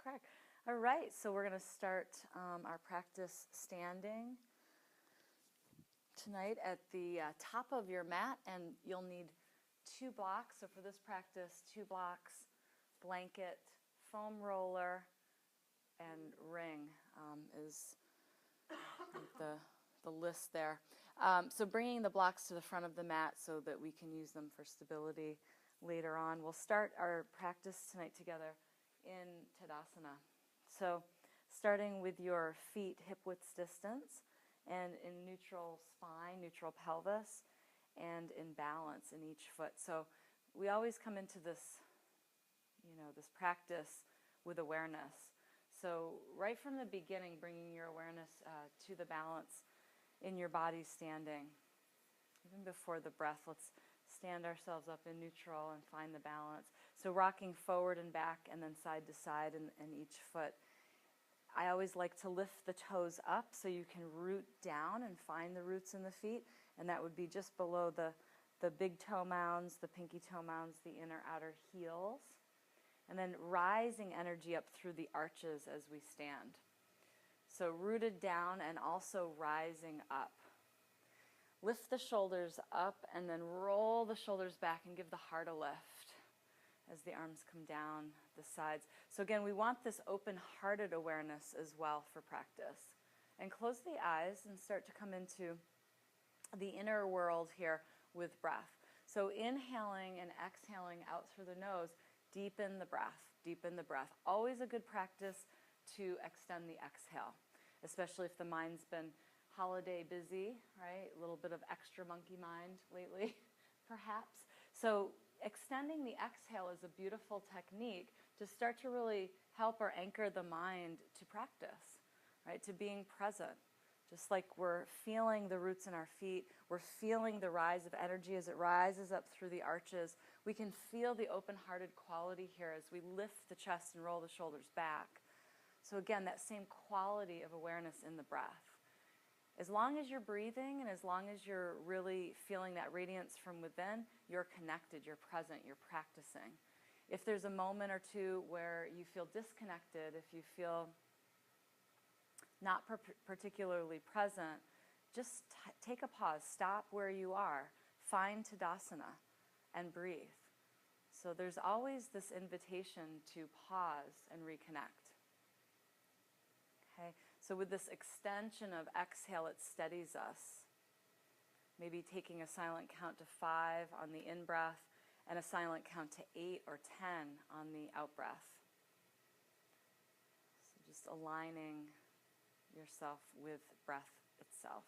crack. All right, so we're going to start our practice standing tonight at the top of your mat, and you'll need 2 blocks. So for this practice, 2 blocks, blanket, foam roller, and ring is the list there. So bringing the blocks to the front of the mat so that we can use them for stability later on. We'll start our practice tonight together in Tadasana. So starting with your feet hip-width distance and in neutral spine, neutral pelvis, and in balance in each foot. So we always come into this, this practice with awareness. So right from the beginning, bringing your awareness to the balance in your body standing. Even before the breath, let's stand ourselves up in neutral and find the balance. So rocking forward and back and then side to side in each foot. I always like to lift the toes up so you can root down and find the roots in the feet. And that would be just below the big toe mounds, the pinky toe mounds, the inner outer heels. And then rising energy up through the arches as we stand. So rooted down and also rising up. Lift the shoulders up and then roll the shoulders back and give the heart a lift as the arms come down the sides. So again, we want this open-hearted awareness as well for practice. And close the eyes and start to come into the inner world here with breath. So inhaling and exhaling out through the nose, deepen the breath, deepen the breath. Always a good practice to extend the exhale, especially if the mind's been holiday busy, right? A little bit of extra monkey mind lately, perhaps. So extending the exhale is a beautiful technique to start to really help or anchor the mind to practice, right? To being present. Just like we're feeling the roots in our feet, we're feeling the rise of energy as it rises up through the arches. We can feel the open-hearted quality here as we lift the chest and roll the shoulders back. So again, that same quality of awareness in the breath. As long as you're breathing and as long as you're really feeling that radiance from within, you're connected, you're present, you're practicing. If there's a moment or two where you feel disconnected, if you feel not particularly present, just take a pause, stop where you are, find Tadasana, and breathe. So there's always this invitation to pause and reconnect. Okay, so with this extension of exhale, it steadies us. Maybe taking a silent count to 5 on the in-breath and a silent count to 8 or 10 on the out-breath. So just aligning yourself with breath itself.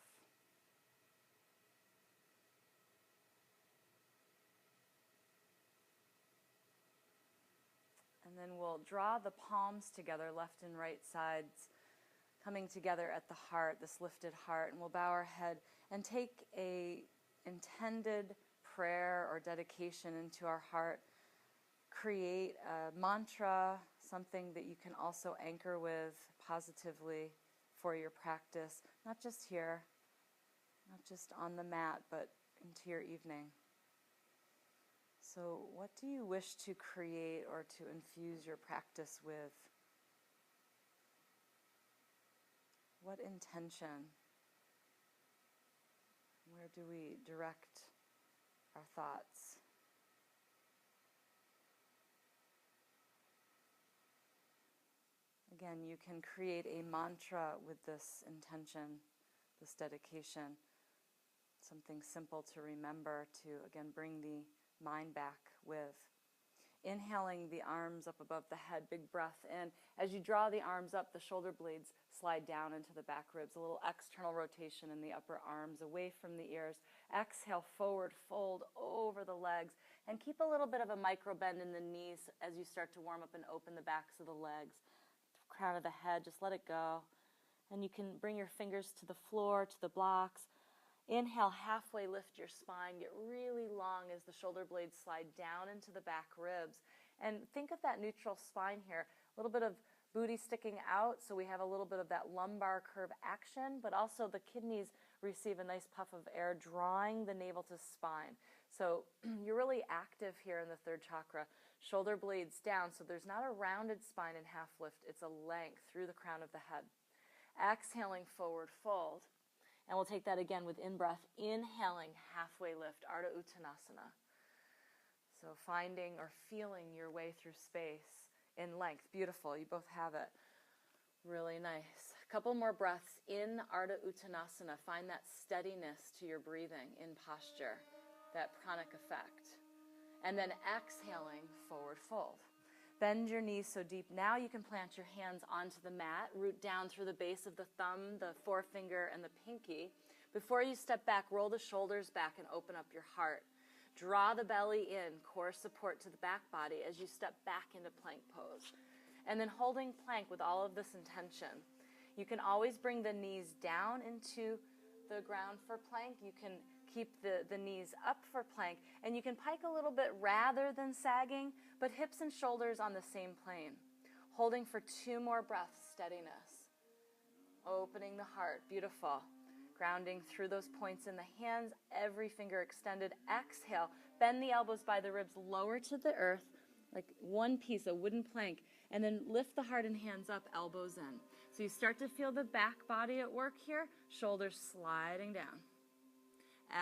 And then we'll draw the palms together, left and right sides, coming together at the heart, this lifted heart, and we'll bow our head and take a intended prayer or dedication into our heart. Create a mantra, something that you can also anchor with positively for your practice, not just here, not just on the mat, but into your evening. So what do you wish to create or to infuse your practice with? What intention? Where do we direct our thoughts? Again, you can create a mantra with this intention, this dedication, something simple to remember to, again, bring the mind back with. Inhaling the arms up above the head, big breath in. As you draw the arms up, the shoulder blades slide down into the back ribs, a little external rotation in the upper arms, away from the ears. Exhale, forward fold over the legs, and keep a little bit of a micro bend in the knees as you start to warm up and open the backs of the legs. Crown of the head, just let it go. And you can bring your fingers to the floor, to the blocks. Inhale, halfway lift your spine, get really long as the shoulder blades slide down into the back ribs. And think of that neutral spine here, a little bit of booty sticking out, so we have a little bit of that lumbar curve action, but also the kidneys receive a nice puff of air, drawing the navel to spine. So you're really active here in the third chakra. Shoulder blades down, so there's not a rounded spine in half lift. It's a length through the crown of the head. Exhaling, forward fold. And we'll take that again with in-breath. Inhaling, halfway lift, Ardha Uttanasana. So finding or feeling your way through space in length. Beautiful. You both have it. Really nice. A couple more breaths in Ardha Uttanasana. Find that steadiness to your breathing in posture, that pranic effect. And then exhaling, forward fold. Bend your knees so deep. Now you can plant your hands onto the mat, root down through the base of the thumb, the forefinger, and the pinky. Before you step back, roll the shoulders back and open up your heart. Draw the belly in, core support to the back body as you step back into plank pose. And then holding plank with all of this intention. You can always bring the knees down into the ground for plank. You can keep the knees up for plank. And you can pike a little bit rather than sagging, but hips and shoulders on the same plane. Holding for 2 more breaths, steadiness. Opening the heart, beautiful. Grounding through those points in the hands, every finger extended. Exhale, bend the elbows by the ribs, lower to the earth, like one piece, a wooden plank, and then lift the heart and hands up, elbows in. So you start to feel the back body at work here, shoulders sliding down.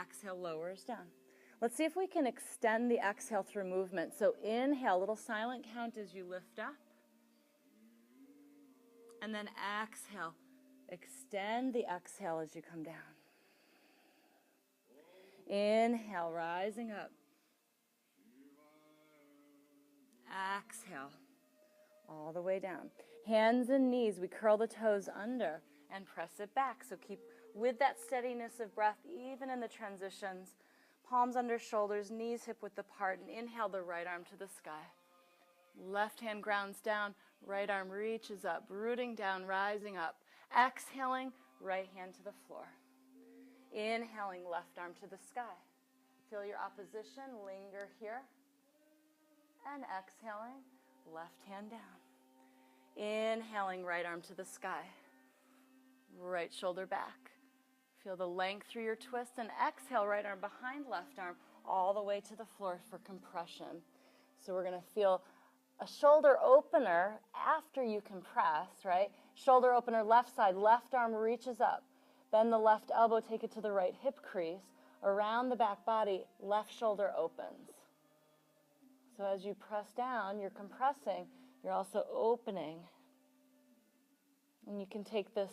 Exhale, lowers down. Let's see if we can extend the exhale through movement. So inhale, little silent count as you lift up. And then exhale. Extend the exhale as you come down. Inhale, rising up. Exhale, all the way down. Hands and knees, we curl the toes under and press it back. So keep with that steadiness of breath, even in the transitions. Palms under shoulders, knees hip width apart, and inhale the right arm to the sky. Left hand grounds down, right arm reaches up, rooting down, rising up. Exhaling, right hand to the floor. Inhaling, left arm to the sky. Feel your opposition, linger here. And exhaling, left hand down. Inhaling, right arm to the sky. Right shoulder back. Feel the length through your twist, and exhale, right arm behind left arm, all the way to the floor for compression. So we're going to feel a shoulder opener after you compress, right? Shoulder opener, left side, left arm reaches up. Bend the left elbow, take it to the right hip crease. Around the back body, left shoulder opens. So as you press down, you're compressing, you're also opening. And you can take this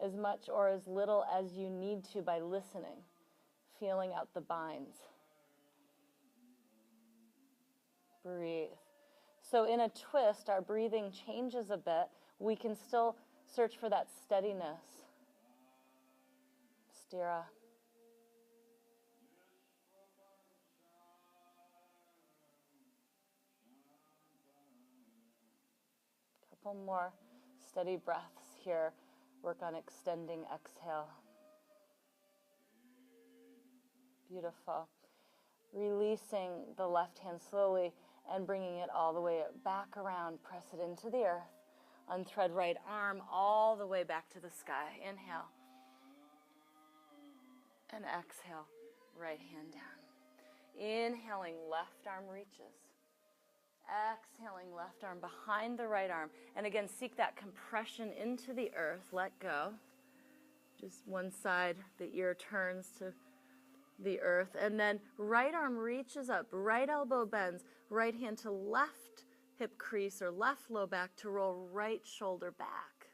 as much or as little as you need to by listening, feeling out the binds. Breathe. So in a twist, our breathing changes a bit. We can still search for that steadiness. Stira. Couple more steady breaths here. Work on extending exhale. Beautiful. Releasing the left hand slowly and bringing it all the way back around. Press it into the earth. Unthread right arm all the way back to the sky. Inhale. And exhale. Right hand down. Inhaling, left arm reaches. Exhaling, left arm behind the right arm. And again, seek that compression into the earth. Let go. Just one side, the ear turns to the earth. And then right arm reaches up, right elbow bends, right hand to left hip crease or left low back to roll right shoulder back.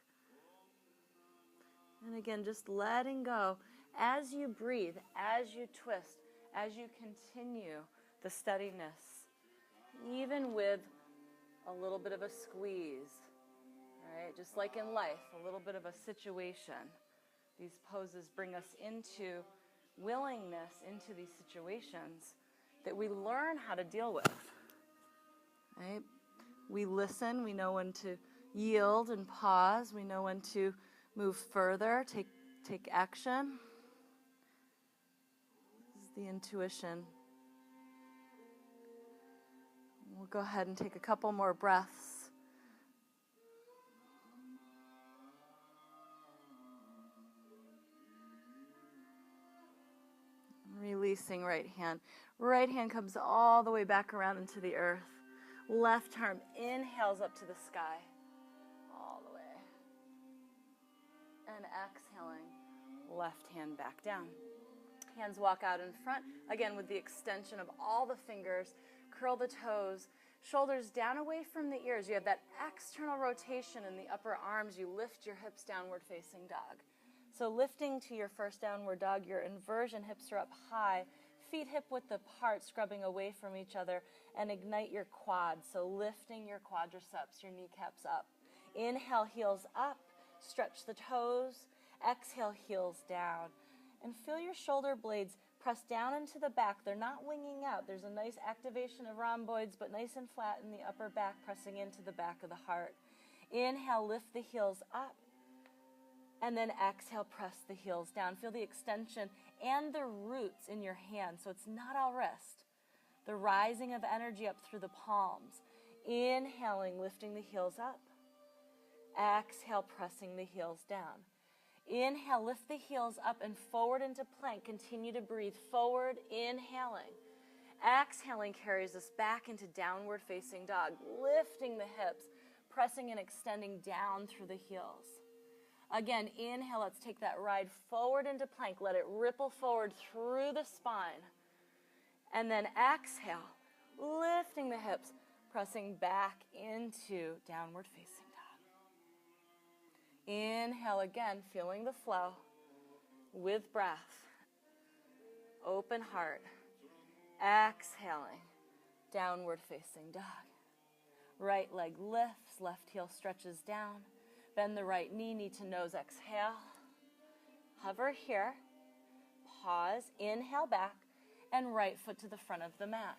And again, just letting go as you breathe, as you twist, as you continue the steadiness, even with a little bit of a squeeze, right? Just like in life, a little bit of a situation. These poses bring us into willingness into these situations that we learn how to deal with, right? We listen, we know when to yield and pause, we know when to move further, take action. This is the intuition. We'll go ahead and take a couple more breaths. Release facing right hand. Right hand comes all the way back around into the earth. Left arm inhales up to the sky, all the way. And exhaling, left hand back down. Hands walk out in front, again with the extension of all the fingers. Curl the toes, shoulders down away from the ears. You have that external rotation in the upper arms. You lift your hips downward facing dog. So lifting to your first downward dog, your inversion, hips are up high, feet hip width apart, scrubbing away from each other, and ignite your quads. So lifting your quadriceps, your kneecaps up. Inhale, heels up, stretch the toes. Exhale, heels down. And feel your shoulder blades press down into the back. They're not winging out. There's a nice activation of rhomboids, but nice and flat in the upper back, pressing into the back of the heart. Inhale, lift the heels up. And then exhale, press the heels down. Feel the extension and the roots in your hands. So it's not all wrist. The rising of energy up through the palms. Inhaling, lifting the heels up. Exhale, pressing the heels down. Inhale, lift the heels up and forward into plank. Continue to breathe forward, inhaling. Exhaling carries us back into downward facing dog. Lifting the hips, pressing and extending down through the heels. Again, inhale, let's take that ride forward into plank. Let it ripple forward through the spine. And then exhale, lifting the hips, pressing back into downward facing dog. Inhale again, feeling the flow with breath. Open heart. Exhaling, downward facing dog. Right leg lifts, left heel stretches down. Bend the right knee, knee to nose, exhale. Hover here. Pause, inhale back, and right foot to the front of the mat.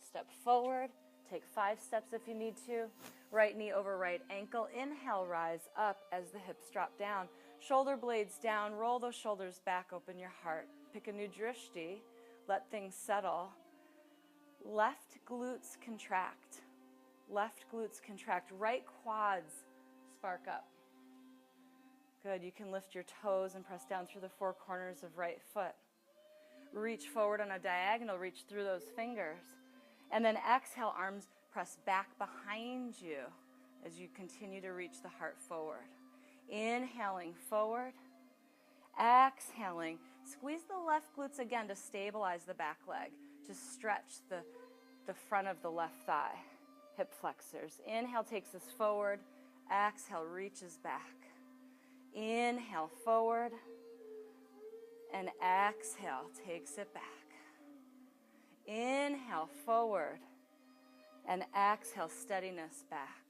Step forward, take 5 steps if you need to. Right knee over right ankle. Inhale, rise up as the hips drop down. Shoulder blades down, roll those shoulders back, open your heart. Pick a new drishti, let things settle. Left glutes contract. Left glutes contract. Right quads spark up. Good, you can lift your toes and press down through the 4 corners of right foot. Reach forward on a diagonal, reach through those fingers. And then exhale, arms press back behind you as you continue to reach the heart forward. Inhaling forward. Exhaling. Squeeze the left glutes again to stabilize the back leg. Just stretch the front of the left thigh. Hip flexors. Inhale takes us forward. Exhale reaches back. Inhale forward. And exhale takes it back. Inhale forward. And exhale steadiness back.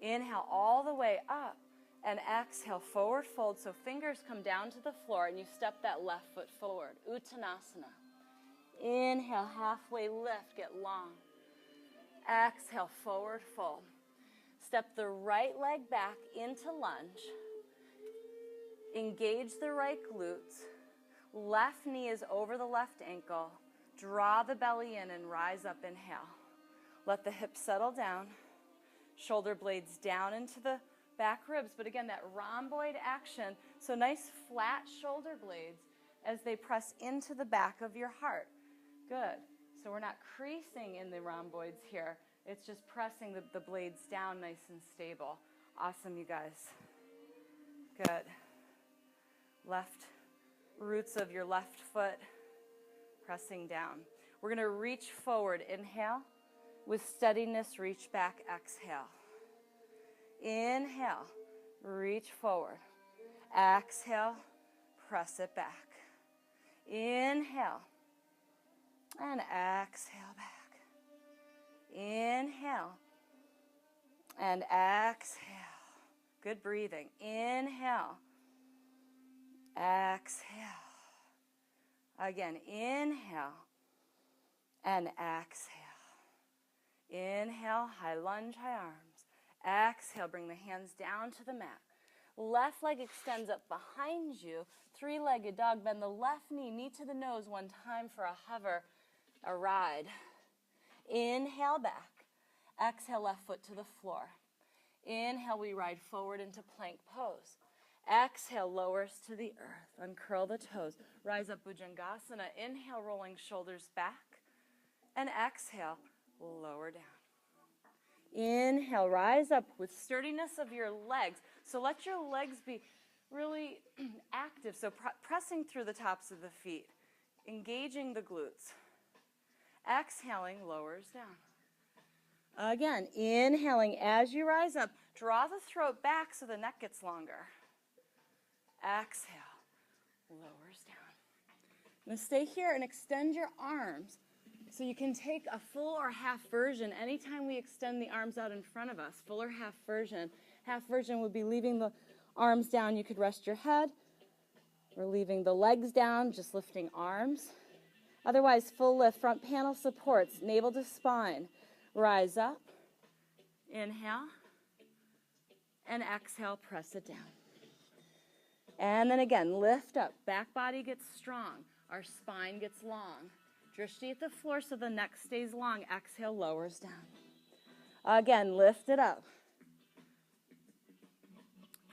Inhale all the way up. And exhale forward fold. So fingers come down to the floor and you step that left foot forward. Uttanasana. Inhale, halfway lift, get long. Exhale, forward fold. Step the right leg back into lunge. Engage the right glutes. Left knee is over the left ankle. Draw the belly in and rise up, inhale. Let the hips settle down. Shoulder blades down into the back ribs. But again, that rhomboid action. So nice flat shoulder blades as they press into the back of your heart. Good. So we're not creasing in the rhomboids here. It's just pressing the blades down nice and stable. Awesome, you guys. Good. Left roots of your left foot pressing down. We're going to reach forward. Inhale. With steadiness, reach back. Exhale. Inhale. Reach forward. Exhale. Press it back. Inhale. And exhale back. Inhale. And exhale. Good breathing. Inhale. Exhale. Again, inhale. And exhale. Inhale, high lunge, high arms. Exhale, bring the hands down to the mat. Left leg extends up behind you. 3-legged dog. Bend the left knee, knee to the nose 1 time for a hover, a ride. Inhale back. Exhale, left foot to the floor. Inhale, we ride forward into plank pose. Exhale, lowers to the earth. Uncurl the toes. Rise up, Bhujangasana. Inhale, rolling shoulders back. And exhale, lower down. Inhale, rise up with sturdiness of your legs. So let your legs be really active. So pressing through the tops of the feet, engaging the glutes. Exhaling, lowers down. Again, inhaling as you rise up. Draw the throat back so the neck gets longer. Exhale, lowers down. Now stay here and extend your arms. So you can take a full or half version anytime we extend the arms out in front of us, full or half version. Half version would be leaving the arms down. You could rest your head, or leaving the legs down, just lifting arms. Otherwise, full lift, front panel supports, navel to spine. Rise up, inhale, and exhale, press it down. And then again, lift up, back body gets strong, our spine gets long. Drishti at the floor so the neck stays long. Exhale, lowers down. Again, lift it up.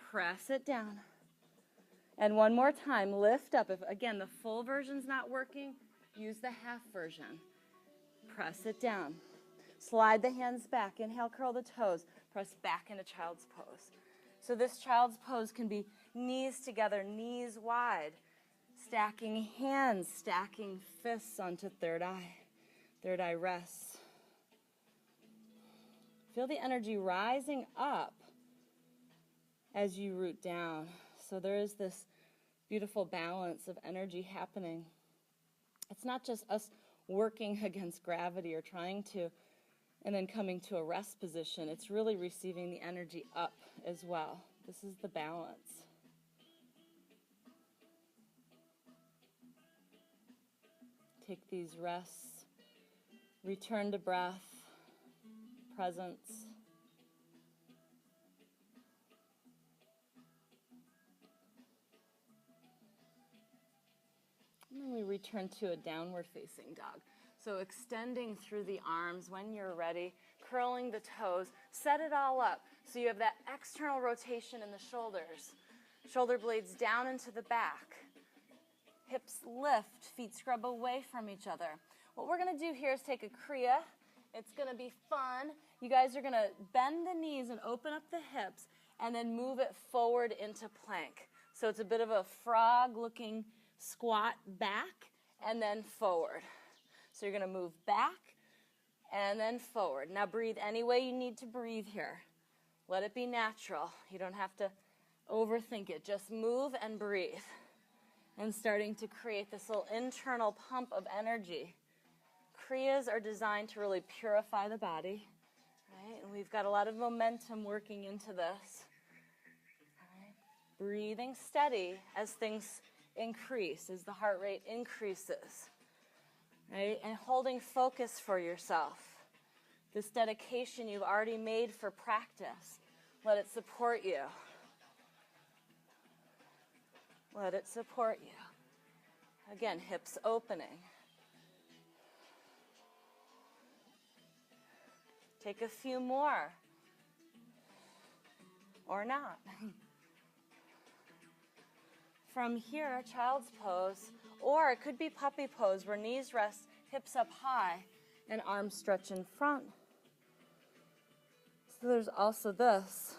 Press it down. And one more time, lift up. If, again, the full version's not working, use the half version. Press it down. Slide the hands back. Inhale, curl the toes. Press back into child's pose. So this child's pose can be knees together, knees wide. Stacking hands, stacking fists onto third eye. Third eye rests. Feel the energy rising up as you root down. So there is this beautiful balance of energy happening. It's not just us working against gravity or trying to, and then coming to a rest position. It's really receiving the energy up as well. This is the balance. Take these rests, return to breath, presence. And then we return to a downward facing dog. So extending through the arms when you're ready, curling the toes, set it all up. So you have that external rotation in the shoulders. Shoulder blades down into the back. Hips lift, feet scrub away from each other. What we're going to do here is take a Kriya. It's going to be fun. You guys are going to bend the knees and open up the hips and then move it forward into plank. So it's a bit of a frog-looking squat back and then forward. So you're going to move back and then forward. Now breathe any way you need to breathe here. Let it be natural. You don't have to overthink it. Just move and breathe. And starting to create this little internal pump of energy. Kriyas are designed to really purify the body, right? And we've got a lot of momentum working into this. Right? Breathing steady as things increase, as the heart rate increases, right? And holding focus for yourself. This dedication you've already made for practice, let it support you. Let it support you. Again, hips opening. Take a few more. Or not. From here, child's pose, or it could be puppy pose where knees rest, hips up high, and arms stretch in front. So there's also this.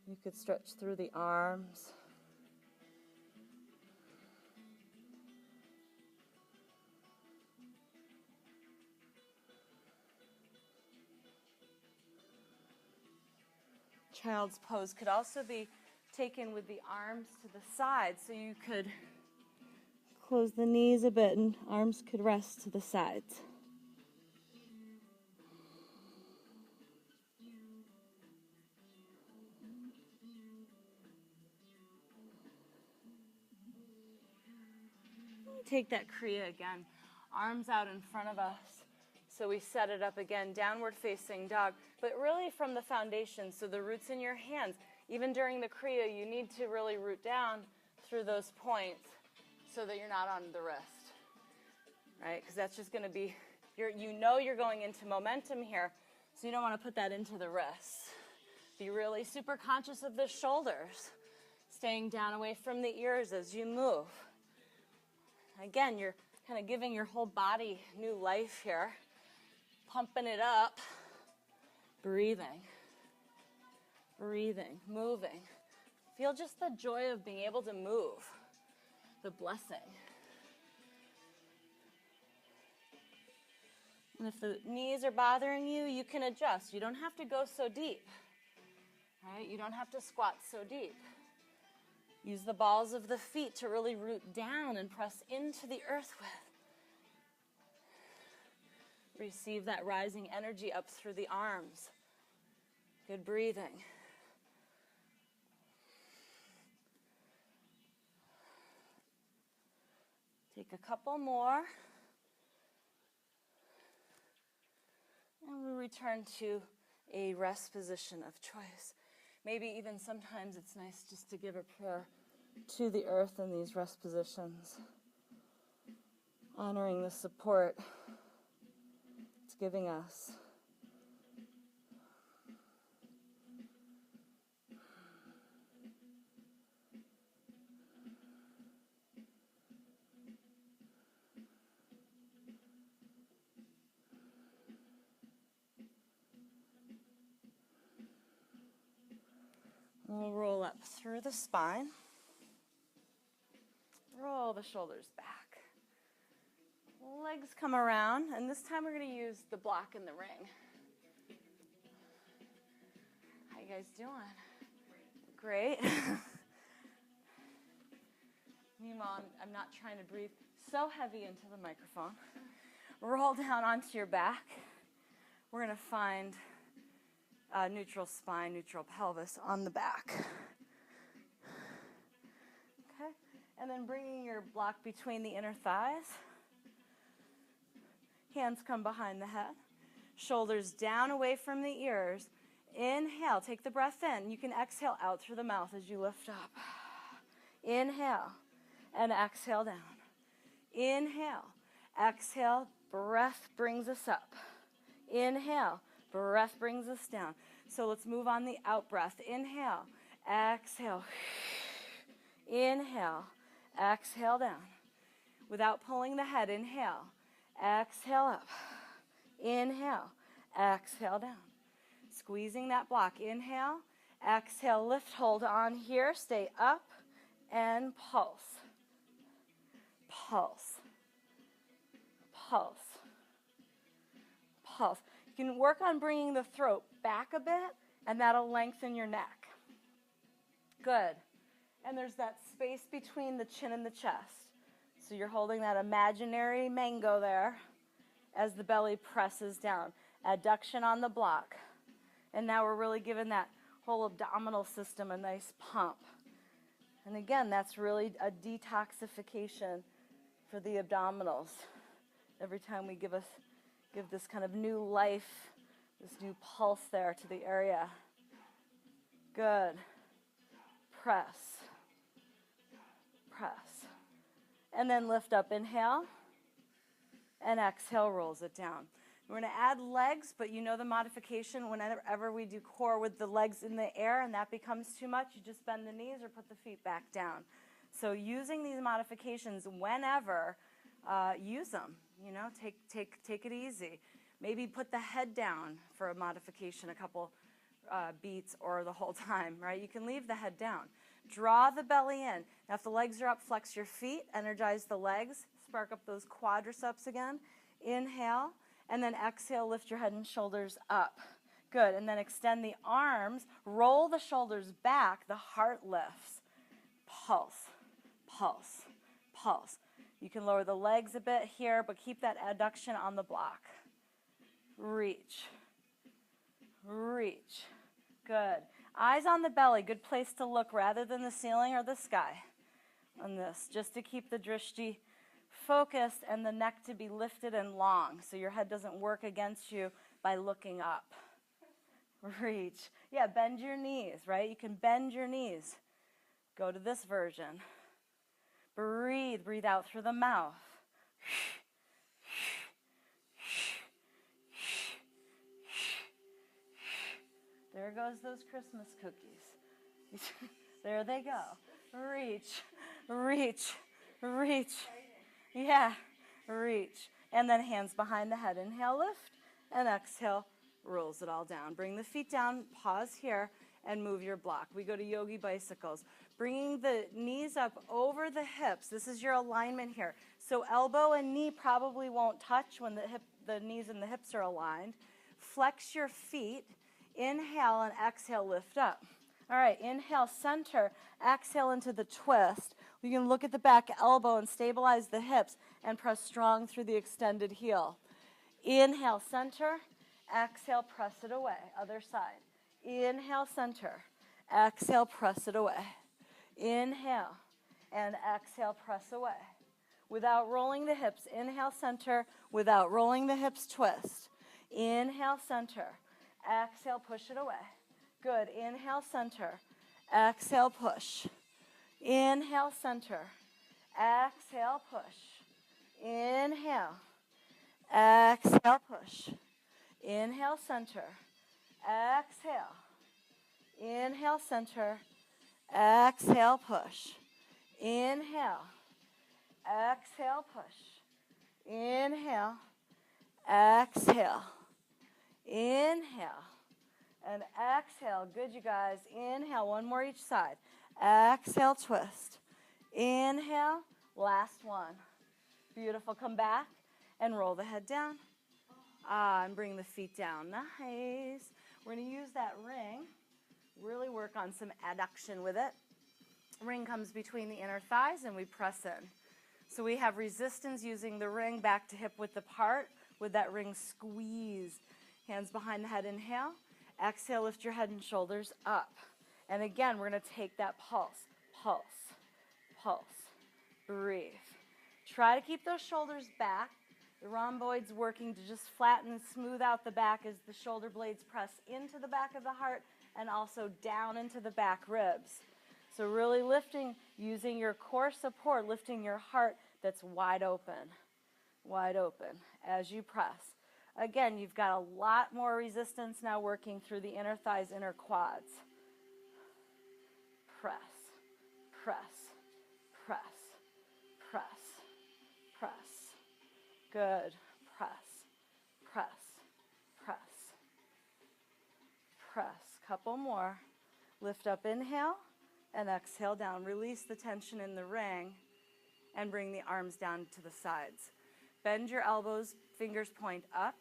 You could stretch through the arms. Child's pose could also be taken with the arms to the side, so you could close the knees a bit and arms could rest to the sides. Take that Kriya again, arms out in front of us. So we set it up again, downward facing dog, but really from the foundation, so the roots in your hands. Even during the Kriya, you need to really root down through those points so that you're not on the wrist, right? Because that's just going to be, you know you're going into momentum here, so you don't want to put that into the wrists. Be really super conscious of the shoulders. Staying down away from the ears as you move. Again, you're kind of giving your whole body new life here. Pumping it up. Breathing. Breathing. Moving. Feel just the joy of being able to move. The blessing. And if the knees are bothering you, you can adjust. You don't have to go so deep. Right? You don't have to squat so deep. Use the balls of the feet to really root down and press into the earth with. Receive that rising energy up through the arms. Good breathing. Take a couple more. And we return to a rest position of choice. Maybe even sometimes it's nice just to give a prayer to the earth in these rest positions. Honoring the support it's giving us. We'll roll up through the spine. Roll the shoulders back. Legs come around, and this time we're going to use the block in the ring. How you guys doing? Great. Meanwhile, I'm not trying to breathe so heavy into the microphone. Roll down onto your back. We're going to find neutral spine, neutral pelvis on the back. Okay, and then bringing your block between the inner thighs. Hands come behind the head. Shoulders down away from the ears. Inhale, take the breath in. You can exhale out through the mouth as you lift up. Inhale and exhale down. Inhale, exhale, breath brings us up. Inhale, breath brings us down. So let's move on the out breath. Inhale, exhale. Inhale, exhale down. Without pulling the head, inhale, exhale up. Inhale, exhale down. Squeezing that block. Inhale, exhale, lift, hold on here. Stay up and pulse. Pulse. Pulse. Pulse. You can work on bringing the throat back a bit, and that'll lengthen your neck. Good. And there's that space between the chin and the chest. So you're holding that imaginary mango there as the belly presses down. Adduction on the block. And now we're really giving that whole abdominal system a nice pump. And again, that's really a detoxification for the abdominals. Every time we give this kind of new life, this new pulse there to the area. Good. Press. Press. And then lift up. Inhale. And exhale, rolls it down. We're going to add legs, but you know the modification. Whenever we do core with the legs in the air and that becomes too much, you just bend the knees or put the feet back down. So using these modifications whenever, use them. You know, take it easy. Maybe put the head down for a modification, a couple beats or the whole time, right? You can leave the head down. Draw the belly in. Now, if the legs are up, flex your feet, energize the legs, spark up those quadriceps again. Inhale, and then exhale, lift your head and shoulders up. Good, and then extend the arms, roll the shoulders back, the heart lifts. Pulse, pulse, pulse. You can lower the legs a bit here, but keep that adduction on the block. Reach, reach. Good. Eyes on the belly, good place to look rather than the ceiling or the sky on this, just to keep the drishti focused and the neck to be lifted and long so your head doesn't work against you by looking up. Reach. Yeah, bend your knees, right? You can bend your knees. Go to this version. Breathe. Breathe out through the mouth. There goes those Christmas cookies. There they go. Reach, reach, reach. Yeah, reach. And then hands behind the head. Inhale, lift, and exhale, rolls it all down. Bring the feet down, pause here, and move your block. We go to yogi bicycles. Bringing the knees up over the hips. This is your alignment here. So elbow and knee probably won't touch when the knees and the hips are aligned. Flex your feet. Inhale and exhale, lift up. All right, inhale, center, exhale into the twist. You can look at the back elbow and stabilize the hips and press strong through the extended heel. Inhale, center, exhale, press it away. Other side. Inhale, center, exhale, press it away. Inhale, and exhale, press away. Without rolling the hips, inhale, center, without rolling the hips, twist. Inhale, center, exhale, push it away. Good. Inhale, center. Exhale, push. Inhale, center. Exhale, push. Inhale. Exhale, push. Inhale, center. Exhale. Inhale, center. Exhale, push. Inhale. Exhale, push. Inhale. Exhale. Inhale. And exhale. Good, you guys. Inhale. One more each side. Exhale, twist. Inhale. Last one. Beautiful. Come back and roll the head down. And bring the feet down. Nice. We're going to use that ring. Really work on some adduction with it. Ring comes between the inner thighs and we press in. So we have resistance using the ring back to hip width apart with that ring squeeze. Hands behind the head. Inhale. Exhale, lift your head and shoulders up. And again, we're going to take that pulse, pulse, pulse. Breathe. Try to keep those shoulders back. The rhomboid's working to just flatten and smooth out the back as the shoulder blades press into the back of the heart and also down into the back ribs. So really lifting, using your core support, lifting your heart that's wide open as you press. Again, you've got a lot more resistance now working through the inner thighs, inner quads. Press, press, press, press, press. Good. Press, press, press, press. Couple more. Lift up, inhale, and exhale down. Release the tension in the ring and bring the arms down to the sides. Bend your elbows, fingers point up.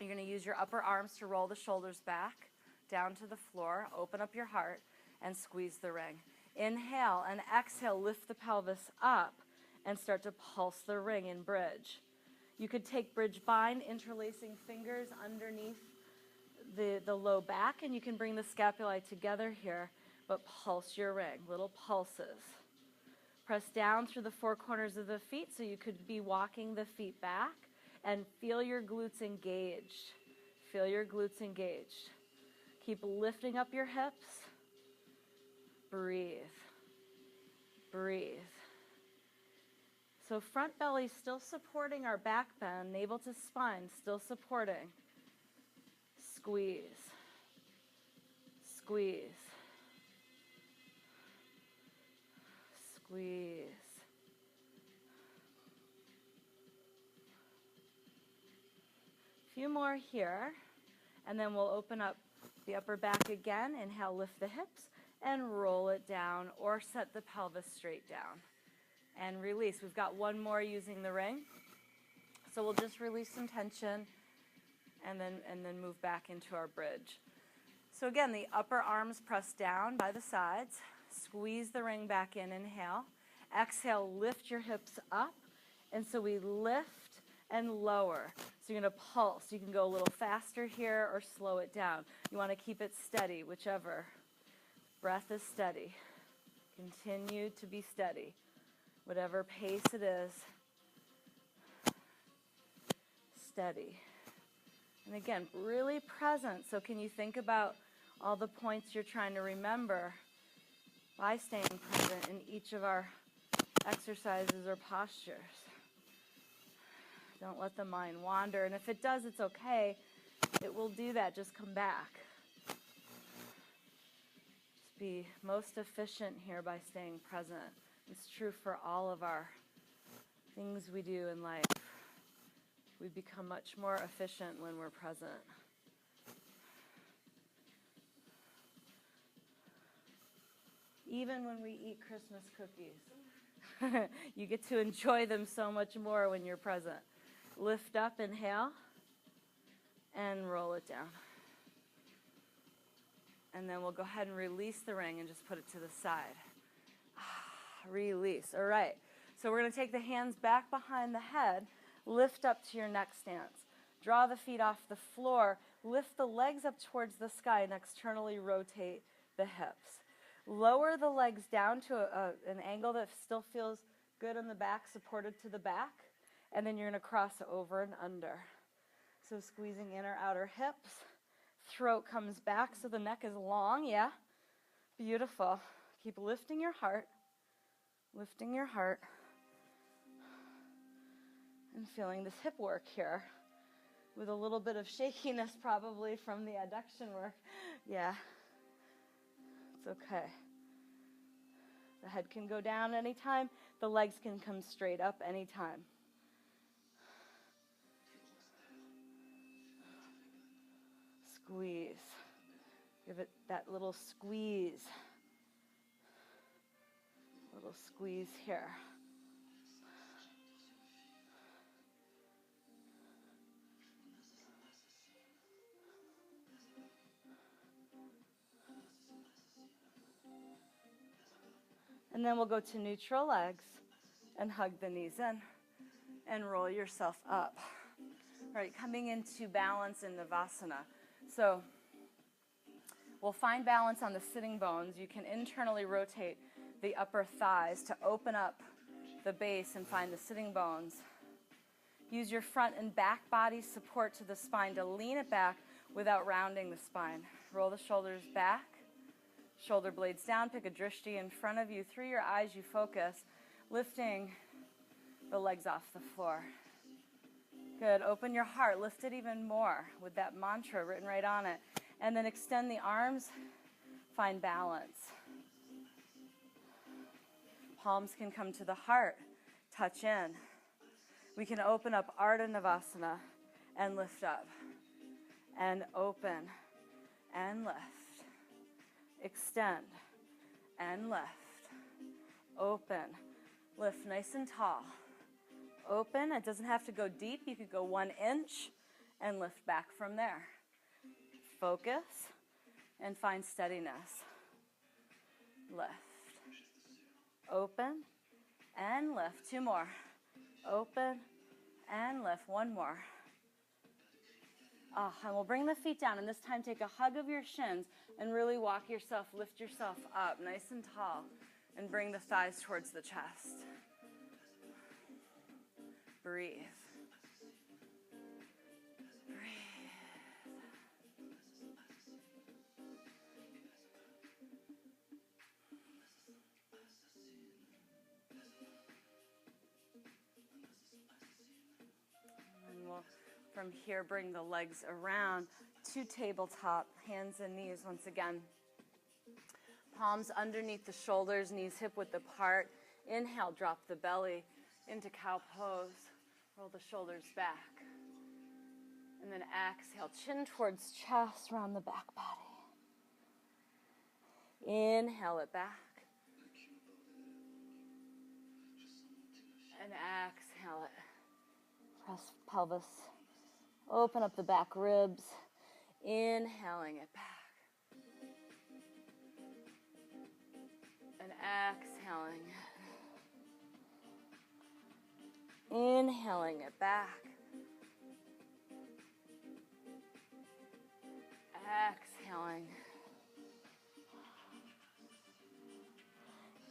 You're going to use your upper arms to roll the shoulders back, down to the floor. Open up your heart and squeeze the ring. Inhale and exhale, lift the pelvis up and start to pulse the ring in bridge. You could take bridge bind, interlacing fingers underneath the low back, and you can bring the scapulae together here, but pulse your ring, little pulses. Press down through the four corners of the feet so you could be walking the feet back and feel your glutes engaged. Feel your glutes engaged. Keep lifting up your hips. Breathe. Breathe. So front belly still supporting our back bend, navel to spine still supporting. Squeeze. Squeeze. Squeeze. A few more here, and then we'll open up the upper back again. Inhale, lift the hips, and roll it down, or set the pelvis straight down. And release. We've got one more using the ring. So we'll just release some tension and then move back into our bridge. So again, the upper arms press down by the sides. Squeeze the ring back in. Inhale. Exhale, lift your hips up. And so we lift and lower. So you're going to pulse. You can go a little faster here or slow it down. You want to keep it steady, whichever. Breath is steady. Continue to be steady. Whatever pace it is, steady. And again, really present. So can you think about all the points you're trying to remember by staying present in each of our exercises or postures? Don't let the mind wander. And if it does, it's okay. It will do that. Just come back. Just be most efficient here by staying present. It's true for all of our things we do in life. We become much more efficient when we're present. Even when we eat Christmas cookies, you get to enjoy them so much more when you're present. Lift up, inhale, and roll it down. And then we'll go ahead and release the ring and just put it to the side. Release. All right. So we're going to take the hands back behind the head, lift up to your neck stance. Draw the feet off the floor, lift the legs up towards the sky, and externally rotate the hips. Lower the legs down to an angle that still feels good in the back, supported to the back, and then you're going to cross over and under. So squeezing inner outer hips. Throat comes back so the neck is long, yeah? Beautiful. Keep lifting your heart, and feeling this hip work here with a little bit of shakiness probably from the adduction work. Yeah, it's okay. The head can go down anytime. The legs can come straight up anytime. Squeeze. Give it that little squeeze. Little squeeze here. And then we'll go to neutral legs and hug the knees in and roll yourself up. All right, coming into balance in Navasana. So we'll find balance on the sitting bones. You can internally rotate the upper thighs to open up the base and find the sitting bones. Use your front and back body support to the spine to lean it back without rounding the spine. Roll the shoulders back. Shoulder blades down, pick a drishti in front of you. Through your eyes, you focus, lifting the legs off the floor. Good. Open your heart. Lift it even more with that mantra written right on it. And then extend the arms. Find balance. Palms can come to the heart. Touch in. We can open up Ardha Navasana and lift up. And open and lift. Extend and lift. Open. Lift nice and tall. Open. It doesn't have to go deep. You could go 1 inch and lift back from there. Focus and find steadiness. Lift. Open and lift. 2 more. Open and lift. 1 more. And we'll bring the feet down, and this time take a hug of your shins and really walk yourself, lift yourself up nice and tall, and bring the thighs towards the chest. Breathe. Breathe. And we'll, from here, bring the legs around to tabletop, hands and knees once again. Palms underneath the shoulders, knees hip width apart. Inhale, drop the belly into cow pose. Roll the shoulders back. And then exhale, chin towards chest, round the back body. Inhale it back. And exhale it. Press pelvis. Open up the back ribs. Inhaling it back. And exhaling it. Inhaling it back. Exhaling.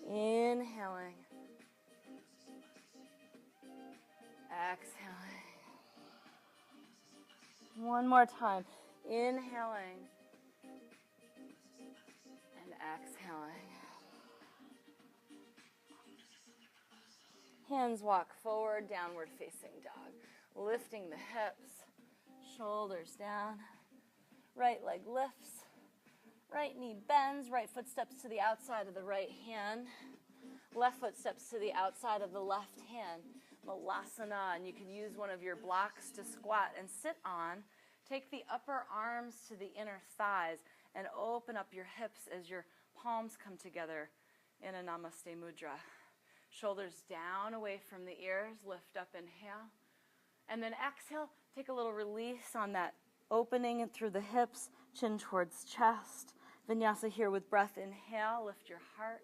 Inhaling. Exhaling. One more time. Inhaling and exhaling. Hands walk forward, downward facing dog. Lifting the hips, shoulders down. Right leg lifts, Right knee bends, right foot steps to the outside of the right hand. Left foot steps to the outside of the left hand. Malasana, and you can use one of your blocks to squat and sit on. Take the upper arms to the inner thighs and open up your hips as your palms come together in a Namaste Mudra. Shoulders down away from the ears, lift up, inhale. And then exhale, take a little release on that opening through the hips, chin towards chest. Vinyasa here with breath. Inhale, lift your heart,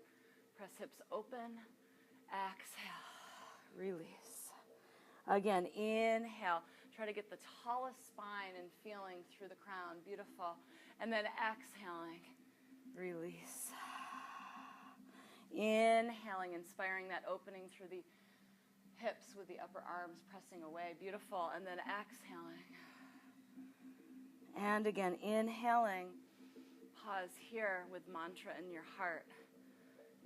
press hips open. Exhale, release. Again, inhale. Try to get the tallest spine and feeling through the crown. Beautiful. And then exhaling, release. Inhaling, inspiring that opening through the hips with the upper arms pressing away. Beautiful. And then exhaling. And again, inhaling. Pause here with mantra in your heart.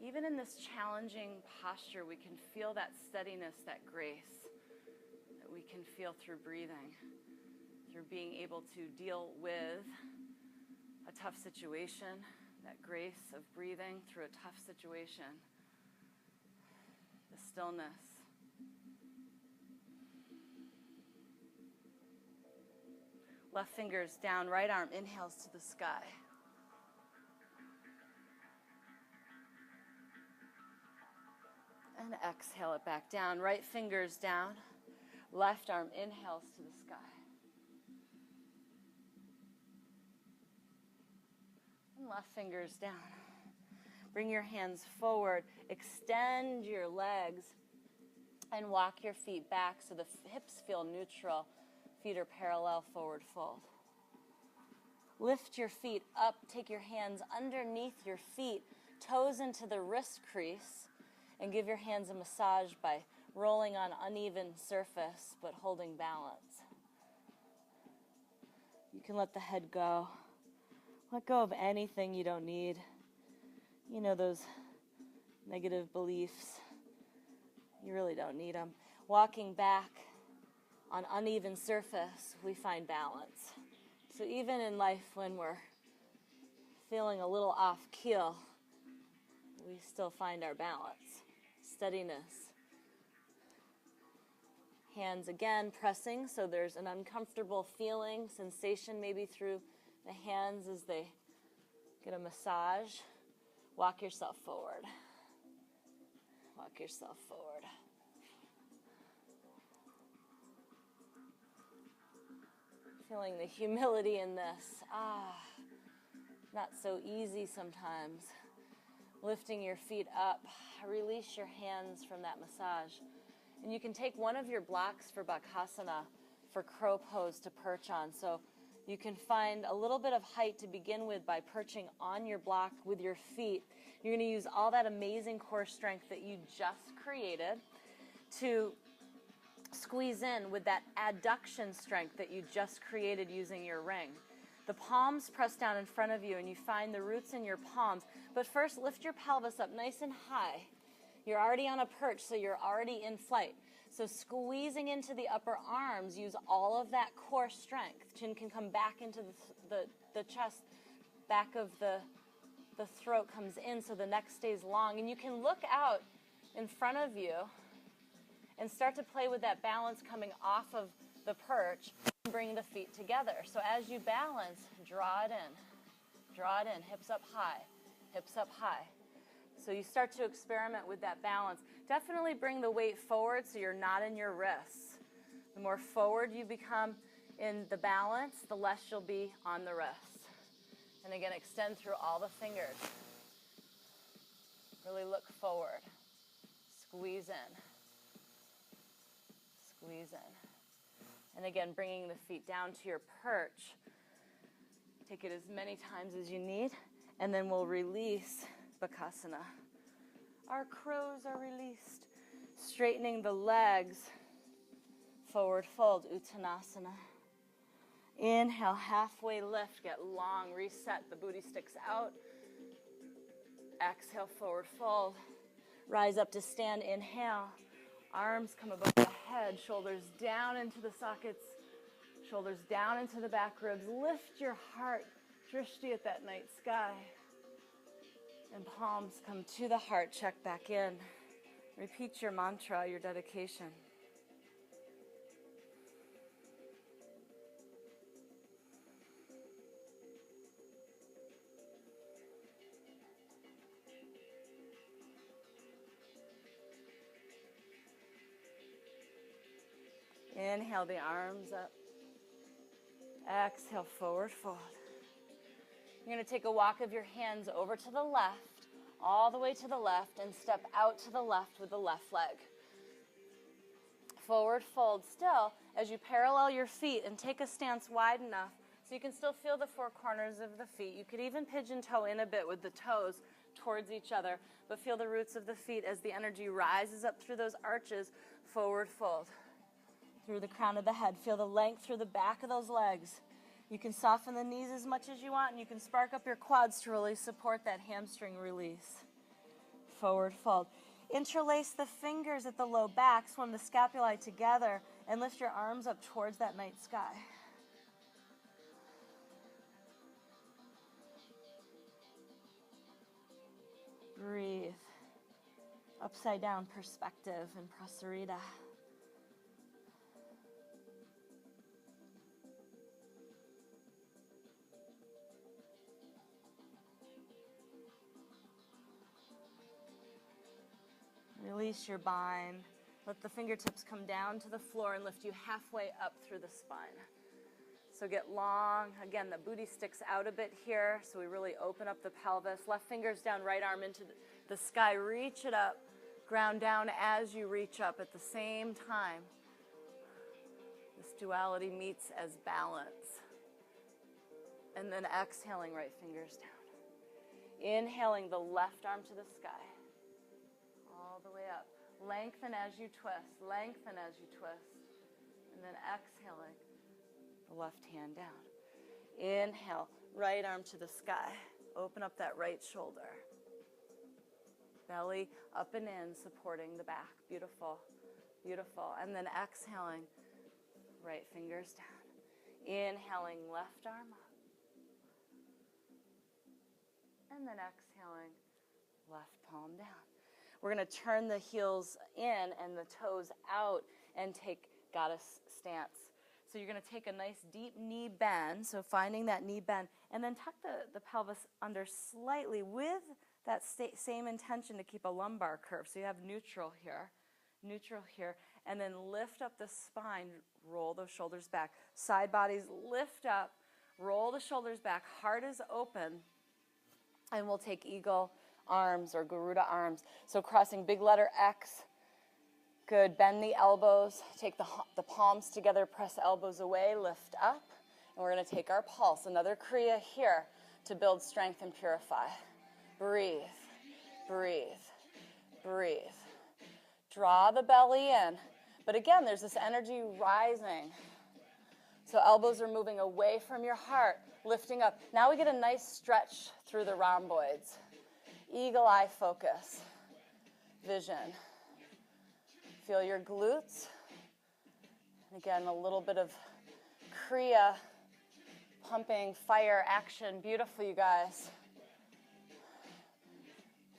Even in this challenging posture, we can feel that steadiness, that grace that we can feel through breathing, through being able to deal with a tough situation, that grace of breathing through a tough situation, the stillness. Left fingers down, right arm inhales to the sky. And exhale it back down. Right fingers down. Left arm inhales to the sky. And left fingers down. Bring your hands forward. Extend your legs. And walk your feet back so the hips feel neutral. Feet are parallel, forward fold. Lift your feet up. Take your hands underneath your feet. Toes into the wrist crease. And give your hands a massage by rolling on uneven surface, but holding balance. You can let the head go. Let go of anything you don't need. You know, those negative beliefs. You really don't need them. Walking back on uneven surface, we find balance. So even in life when we're feeling a little off keel, we still find our balance. Steadiness. Hands again pressing, so there's an uncomfortable feeling, sensation maybe through the hands as they get a massage. Walk yourself forward. Walk yourself forward. Feeling the humility in this. Not so easy sometimes. Lifting your feet up. Release your hands from that massage. And you can take one of your blocks for Bakasana, for crow pose to perch on. So you can find a little bit of height to begin with by perching on your block with your feet. You're going to use all that amazing core strength that you just created to squeeze in with that adduction strength that you just created using your ring. The palms press down in front of you and you find the roots in your palms. But first, lift your pelvis up nice and high. You're already on a perch, so you're already in flight. So squeezing into the upper arms, use all of that core strength. Chin can come back into the chest, back of the throat comes in so the neck stays long. And you can look out in front of you and start to play with that balance coming off of the perch and bring the feet together. So as you balance, draw it in, hips up high, hips up high. So you start to experiment with that balance. Definitely bring the weight forward so you're not in your wrists. The more forward you become in the balance, the less you'll be on the wrists. And again, extend through all the fingers. Really look forward. Squeeze in. Squeeze in. And again, bringing the feet down to your perch. Take it as many times as you need, and then we'll release Bakasana. Our crows are released. Straightening the legs. Forward fold, Uttanasana. Inhale, halfway lift, get long, reset, the booty sticks out. Exhale, forward fold. Rise up to stand, inhale. Arms come above the head, shoulders down into the sockets, shoulders down into the back ribs. Lift your heart, drishti at that night sky. And palms come to the heart, check back in. Repeat your mantra, your dedication. Inhale the arms up. Exhale, forward fold. You're going to take a walk of your hands over to the left, all the way to the left, and step out to the left with the left leg. Forward fold still as you parallel your feet and take a stance wide enough so you can still feel the four corners of the feet. You could even pigeon toe in a bit with the toes towards each other, but feel the roots of the feet as the energy rises up through those arches. Forward fold. Through the crown of the head. Feel the length through the back of those legs. You can soften the knees as much as you want, and you can spark up your quads to really support that hamstring release. Forward fold. Interlace the fingers at the low back, swim the scapulae together, and lift your arms up towards that night sky. Breathe. Upside down perspective in Prasarita. Release your bind. Let the fingertips come down to the floor and lift you halfway up through the spine. So get long. Again, the booty sticks out a bit here, so we really open up the pelvis. Left fingers down, right arm into the sky. Reach it up. Ground down as you reach up at the same time. This duality meets as balance. And then exhaling, right fingers down. Inhaling the left arm to the sky. All the way up. Lengthen as you twist. Lengthen as you twist. And then exhaling, the left hand down. Inhale, right arm to the sky. Open up that right shoulder. Belly up and in, supporting the back. Beautiful, beautiful. And then exhaling, right fingers down. Inhaling, left arm up. And then exhaling, left palm down. We're going to turn the heels in and the toes out and take goddess stance. So you're going to take a nice deep knee bend, so finding that knee bend, and then tuck the pelvis under slightly with that same intention to keep a lumbar curve. So you have neutral here, and then lift up the spine, roll those shoulders back. Side bodies lift up, roll the shoulders back, heart is open, and we'll take eagle arms or Garuda arms. So crossing big letter X. Good. Bend the elbows. Take the palms together. Press elbows away. Lift up. And we're going to take our pulse. Another Kriya here to build strength and purify. Breathe. Breathe. Breathe. Draw the belly in. But again, there's this energy rising. So elbows are moving away from your heart, lifting up. Now we get a nice stretch through the rhomboids. Eagle eye focus, vision. Feel your glutes. And again, a little bit of Kriya, pumping, fire, action. Beautiful, you guys.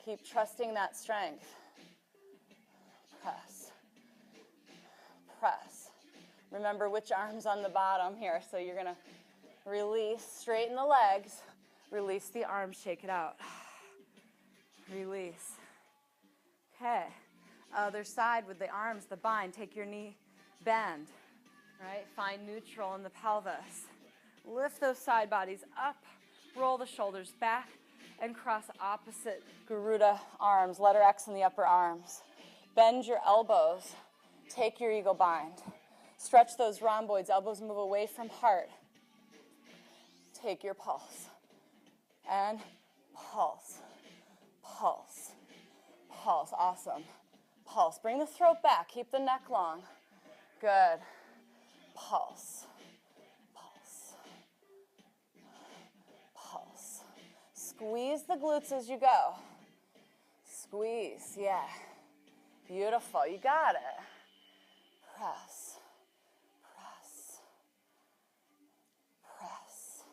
Keep trusting that strength. Press. Press. Remember which arm's on the bottom here. So you're going to release, straighten the legs, release the arms, shake it out. Release. Okay. Other side with the arms, the bind. Take your knee, bend. Right? Find neutral in the pelvis. Lift those side bodies up. Roll the shoulders back and cross opposite Garuda arms. Letter X in the upper arms. Bend your elbows. Take your eagle bind. Stretch those rhomboids. Elbows move away from heart. Take your pulse. And pulse. Pulse. Pulse. Awesome. Pulse. Bring the throat back. Keep the neck long. Good. Pulse. Pulse. Pulse. Squeeze the glutes as you go. Squeeze. Yeah. Beautiful. You got it. Press. Press. Press.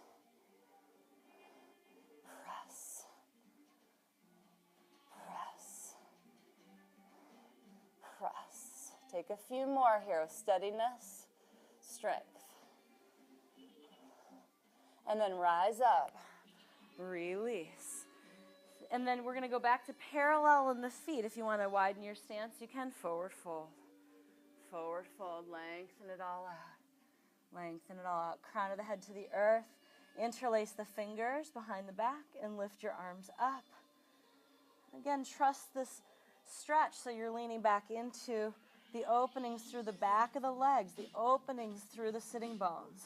Take a few more here with steadiness, strength. And then rise up, release. And then we're going to go back to parallel in the feet. If you want to widen your stance, you can. Forward fold. Forward fold. Lengthen it all out. Lengthen it all out. Crown of the head to the earth. Interlace the fingers behind the back and lift your arms up. Again, trust this stretch so you're leaning back into the openings through the back of the legs, the openings through the sitting bones.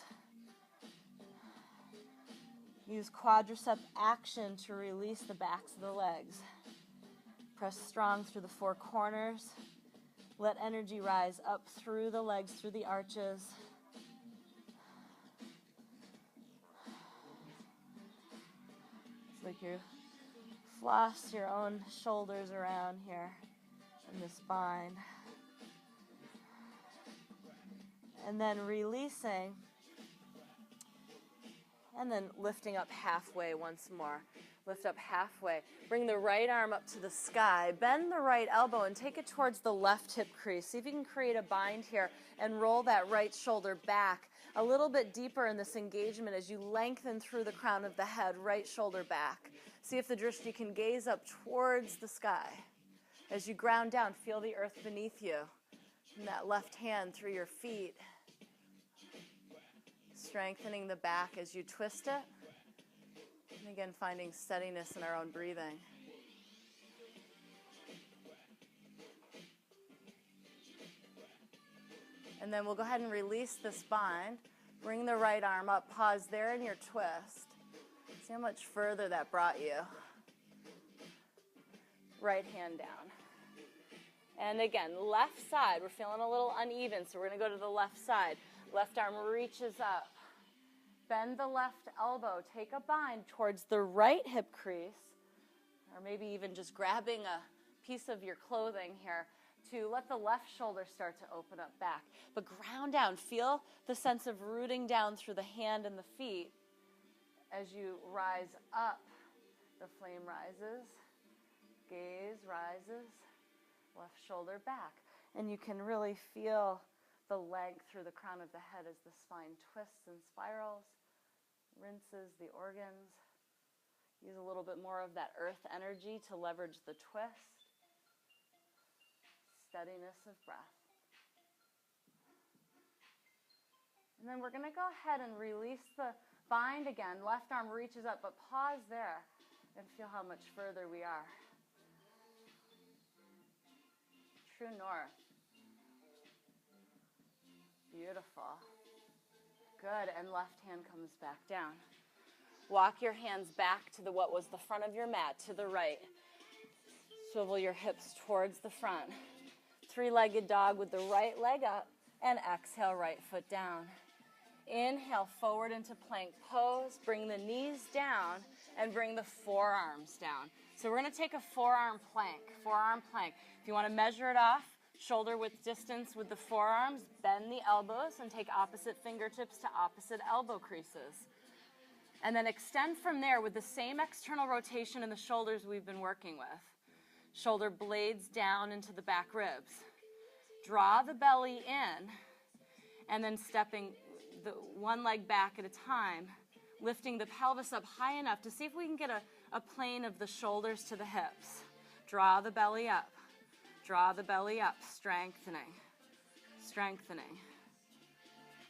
Use quadricep action to release the backs of the legs. Press strong through the four corners. Let energy rise up through the legs, through the arches. It's like you floss your own shoulders around here in the spine. And then releasing. And then lifting up halfway once more. Lift up halfway. Bring the right arm up to the sky. Bend the right elbow and take it towards the left hip crease. See if you can create a bind here and roll that right shoulder back a little bit deeper in this engagement as you lengthen through the crown of the head, right shoulder back. See if the drishti can gaze up towards the sky. As you ground down, feel the earth beneath you. And that left hand through your feet. Strengthening the back as you twist it. And again, finding steadiness in our own breathing. And then we'll go ahead and release this bind. Bring the right arm up. Pause there in your twist. See how much further that brought you. Right hand down. And again, left side. We're feeling a little uneven, so we're going to go to the left side. Left arm reaches up. Bend the left elbow. Take a bind towards the right hip crease, or maybe even just grabbing a piece of your clothing here to let the left shoulder start to open up back. But ground down. Feel the sense of rooting down through the hand and the feet as you rise up. The flame rises. Gaze rises. Left shoulder back. And you can really feel the length through the crown of the head as the spine twists and spirals, rinses the organs. Use a little bit more of that earth energy to leverage the twist. Steadiness of breath. And then we're going to go ahead and release the bind again. Left arm reaches up, but pause there and feel how much further we are. True north. Beautiful. Good, and left hand comes back down. Walk your hands back to what was the front of your mat, to the right. Swivel your hips towards the front. Three-legged dog with the right leg up, and exhale, right foot down. Inhale, forward into plank pose. Bring the knees down, and bring the forearms down. So we're going to take a forearm plank. If you want to measure it off, shoulder width distance with the forearms, bend the elbows and take opposite fingertips to opposite elbow creases. And then extend from there with the same external rotation in the shoulders we've been working with. Shoulder blades down into the back ribs. Draw the belly in and then stepping the one leg back at a time, lifting the pelvis up high enough to see if we can get a plane of the shoulders to the hips. Draw the belly up. Draw the belly up, strengthening, strengthening,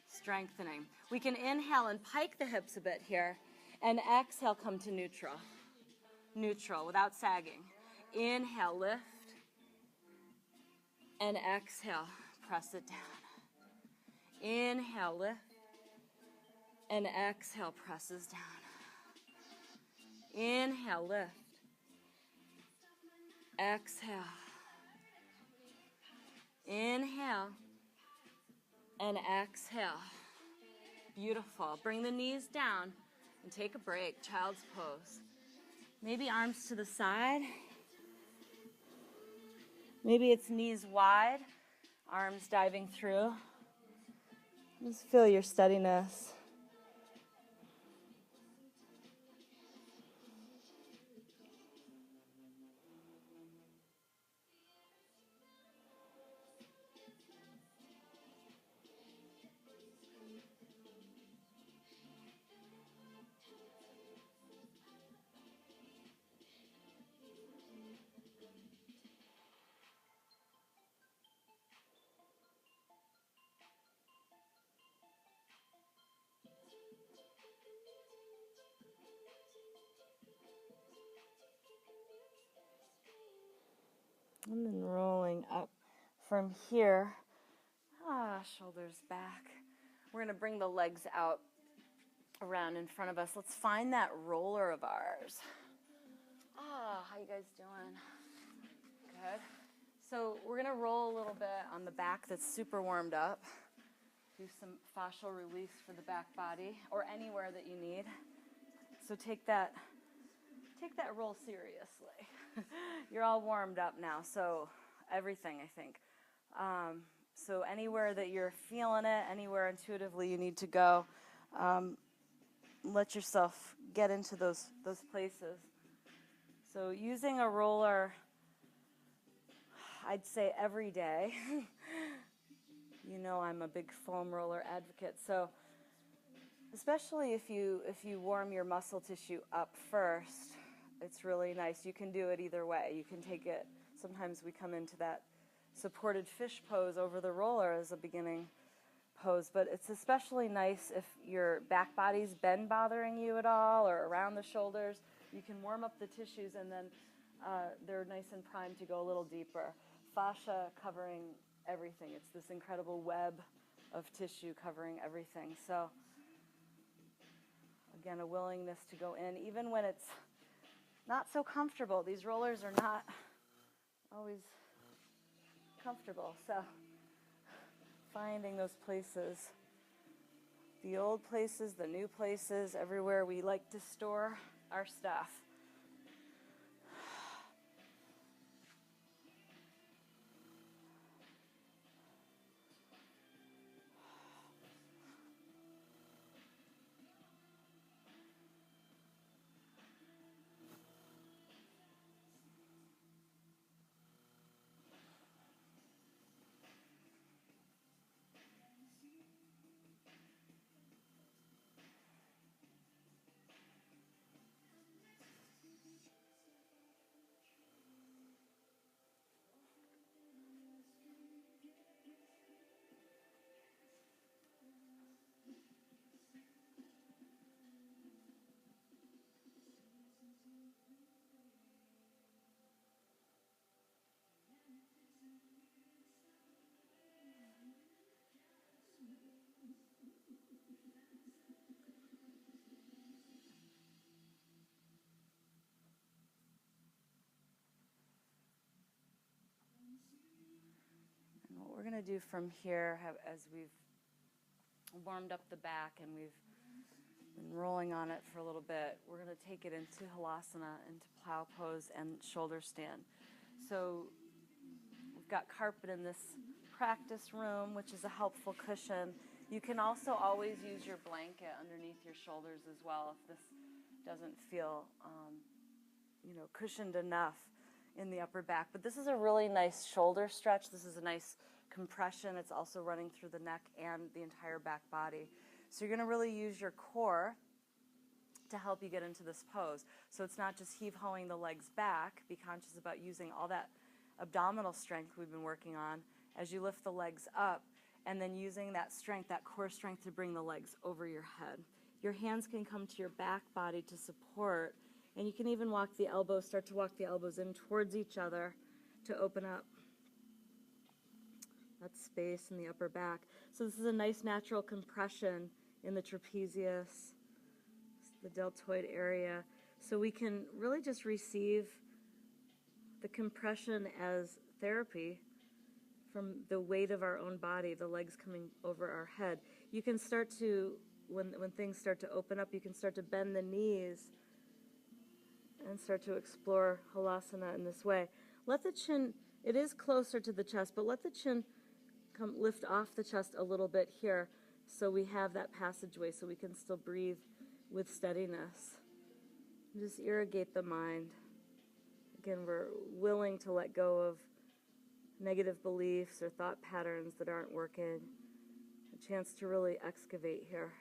strengthening. We can inhale and pike the hips a bit here, and exhale, come to neutral. Neutral, without sagging. Inhale, lift, and exhale, press it down. Inhale, lift, and exhale, presses down. Inhale, lift, exhale. Inhale and exhale. Beautiful. Bring the knees down and take a break. Child's pose. Maybe arms to the side. Maybe it's knees wide, arms diving through. Just feel your steadiness. And then rolling up from here. Shoulders back. We're going to bring the legs out around in front of us. Let's find that roller of ours. How you guys doing? Good. So we're going to roll a little bit on the back that's super warmed up. Do some fascial release for the back body or anywhere that you need. So take that roll seriously. You're all warmed up now, so everything, I think. So anywhere that you're feeling it, anywhere intuitively you need to go, let yourself get into those places. So using a roller, I'd say every day. You know I'm a big foam roller advocate. So especially if you warm your muscle tissue up first, it's really nice. You can do it either way. You can take it, sometimes we come into that supported fish pose over the roller as a beginning pose, but it's especially nice if your back body's been bothering you at all or around the shoulders. You can warm up the tissues and then they're nice and primed to go a little deeper. Fascia covering everything. It's this incredible web of tissue covering everything. So again, a willingness to go in even when it's not so comfortable. These rollers are not always comfortable. So finding those places, the old places, the new places, everywhere we like to store our stuff. And what we're going to do from here, as we've warmed up the back and we've been rolling on it for a little bit, we're going to take it into halasana, into plow pose and shoulder stand. So we've got carpet in this practice room, which is a helpful cushion. You can also always use your blanket underneath your shoulders as well if this doesn't feel cushioned enough in the upper back. But this is a really nice shoulder stretch. This is a nice compression. It's also running through the neck and the entire back body. So you're going to really use your core to help you get into this pose. So it's not just heave-hoeing the legs back. Be conscious about using all that abdominal strength we've been working on as you lift the legs up, and then using that strength, that core strength, to bring the legs over your head. Your hands can come to your back body to support, and you can even start to walk the elbows in towards each other to open up that space in the upper back. So this is a nice natural compression in the trapezius, the deltoid area. So we can really just receive the compression as therapy from the weight of our own body, the legs coming over our head. You can start to, when things start to open up, you can start to bend the knees and start to explore halasana in this way. Let the chin, it is closer to the chest, but let the chin lift off the chest a little bit here so we have that passageway so we can still breathe with steadiness. And just irrigate the mind. Again, we're willing to let go of negative beliefs or thought patterns that aren't working. A chance to really excavate here.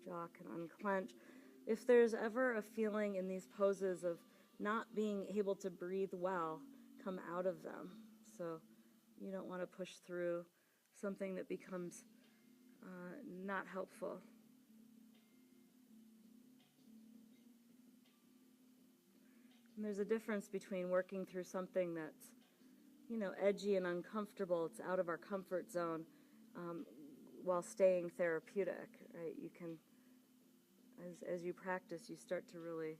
The jaw can unclench. If there's ever a feeling in these poses of not being able to breathe well, come out of them. So you don't want to push through something that becomes not helpful. And there's a difference between working through something that's, you know, edgy and uncomfortable, it's out of our comfort zone, while staying therapeutic, right? You can, as you practice, you start to really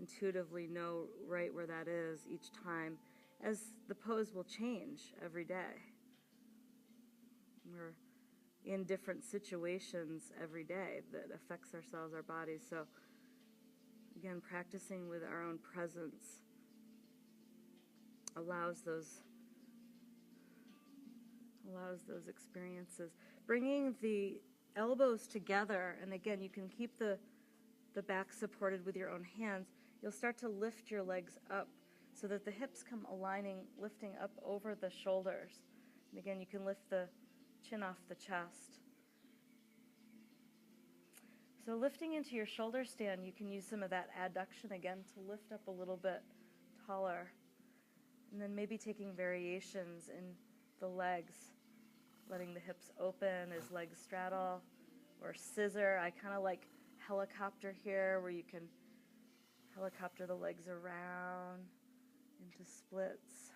intuitively know right where that is each time, as the pose will change every day. We're in different situations every day that affects ourselves, our bodies. So again, practicing with our own presence allows those experiences. Bringing the elbows together, and again, you can keep the back supported with your own hands. You'll start to lift your legs up so that the hips come lifting up over the shoulders. And again, you can lift the chin off the chest. So lifting into your shoulder stand, you can use some of that adduction again to lift up a little bit taller. And then maybe taking variations in the legs, letting the hips open as legs straddle, or scissor. I kind of like helicopter here, where you can helicopter the legs around into splits.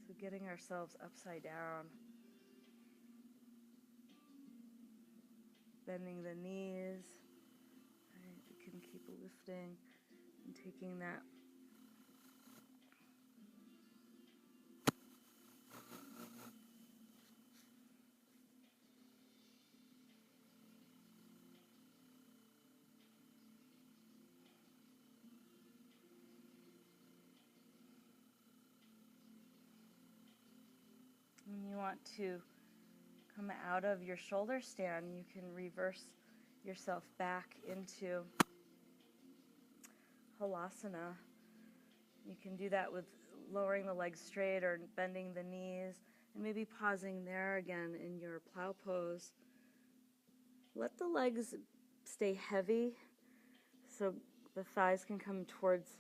So getting ourselves upside down, bending the knees. Right, you can keep lifting and taking that. When you want to come out of your shoulder stand, you can reverse yourself back into Halasana. You can do that with lowering the legs straight or bending the knees, and maybe pausing there again in your plow pose. Let the legs stay heavy so the thighs can come towards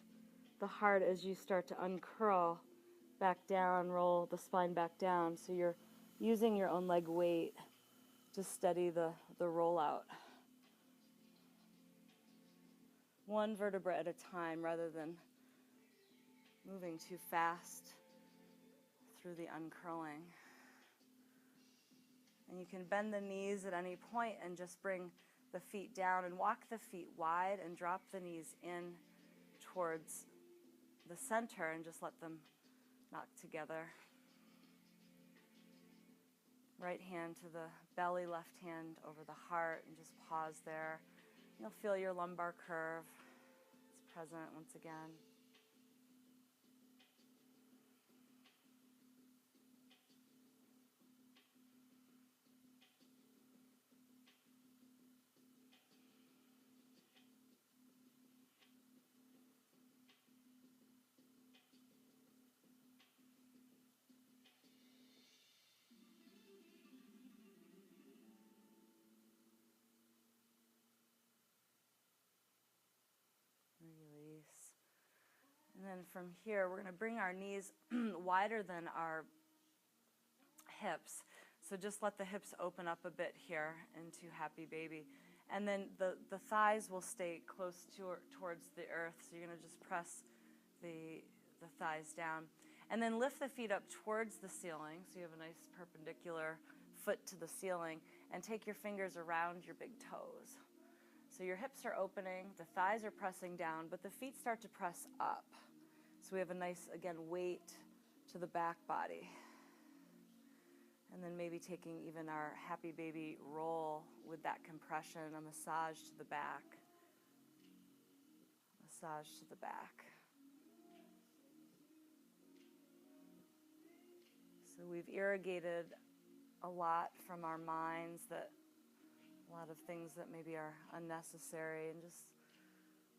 the heart as you start to uncurl back down, roll the spine back down. So you're using your own leg weight to steady the rollout. One vertebra at a time rather than moving too fast through the uncurling. And you can bend the knees at any point and just bring the feet down and walk the feet wide and drop the knees in towards the center and just let them knock together. Right hand to the belly, left hand over the heart, and just pause there. You'll feel your lumbar curve. It's present once again. Release. And then from here, we're going to bring our knees wider than our hips. So just let the hips open up a bit here into Happy Baby. And then the thighs will stay close towards the earth. So you're going to just press the thighs down. And then lift the feet up towards the ceiling. So you have a nice perpendicular foot to the ceiling. And take your fingers around your big toes. So your hips are opening, the thighs are pressing down, but the feet start to press up. So we have a nice, again, weight to the back body. And then maybe taking even our Happy Baby roll with that compression, a massage to the back. Massage to the back. So we've irrigated a lot from our minds, that a lot of things that maybe are unnecessary, and just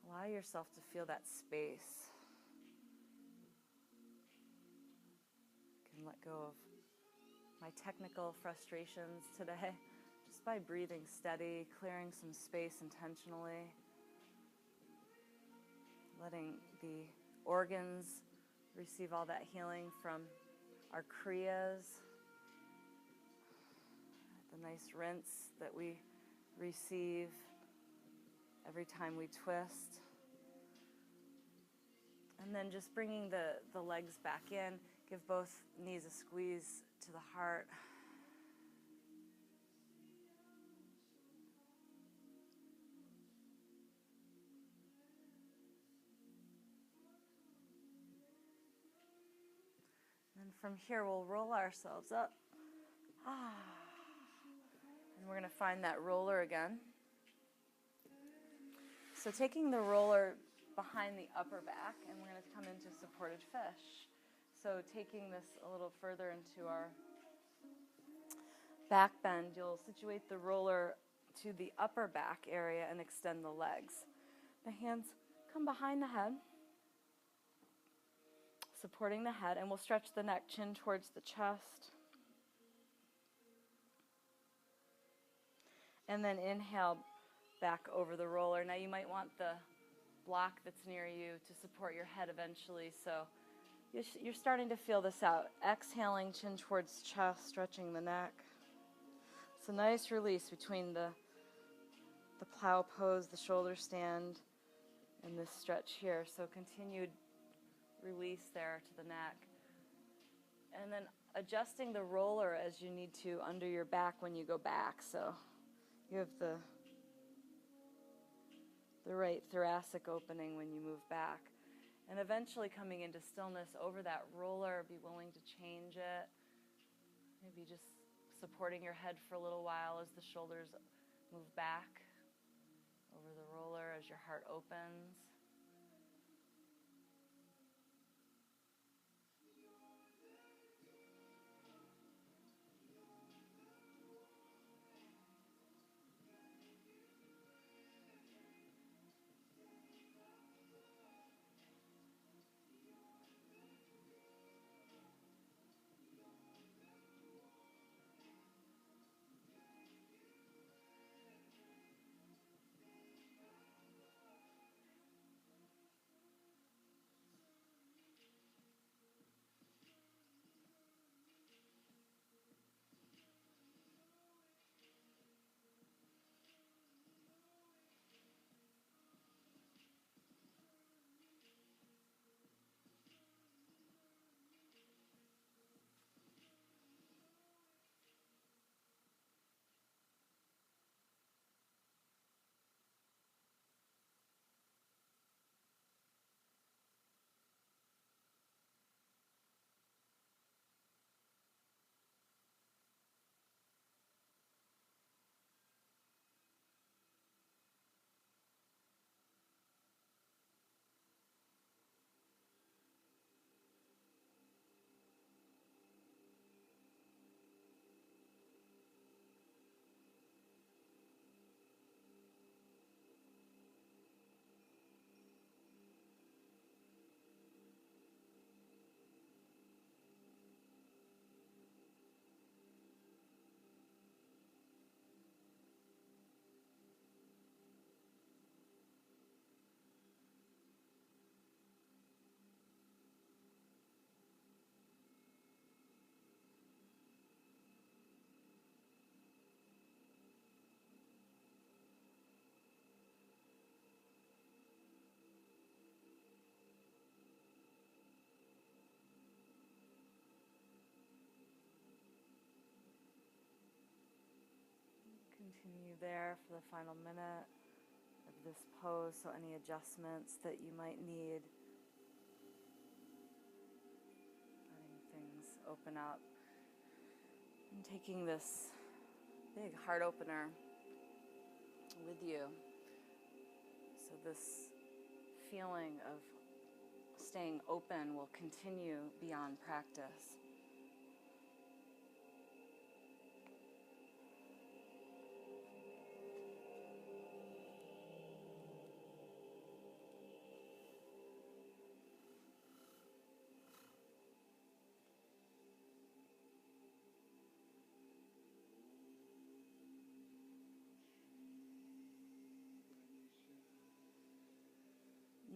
allow yourself to feel that space. You can let go of my technical frustrations today just by breathing steady, clearing some space intentionally, letting the organs receive all that healing from our kriyas, the nice rinse that we receive every time we twist. And then just bringing the legs back in. Give both knees a squeeze to the heart. And from here, we'll roll ourselves up. And we're going to find that roller again. So taking the roller behind the upper back, and we're going to come into supported fish. So taking this a little further into our back bend, you'll situate the roller to the upper back area and extend the legs. The hands come behind the head, supporting the head, and we'll stretch the neck, chin towards the chest. And then inhale back over the roller. Now you might want the block that's near you to support your head eventually, so you're starting to feel this out. Exhaling, chin towards chest, stretching the neck. It's a nice release between the plow pose, the shoulder stand, and this stretch here. So continued release there to the neck. And then adjusting the roller as you need to under your back when you go back. So you have the right thoracic opening when you move back. And eventually coming into stillness over that roller, be willing to change it. Maybe just supporting your head for a little while as the shoulders move back over the roller as your heart opens. Continue there for the final minute of this pose, so any adjustments that you might need, letting things open up, and taking this big heart opener with you. So this feeling of staying open will continue beyond practice.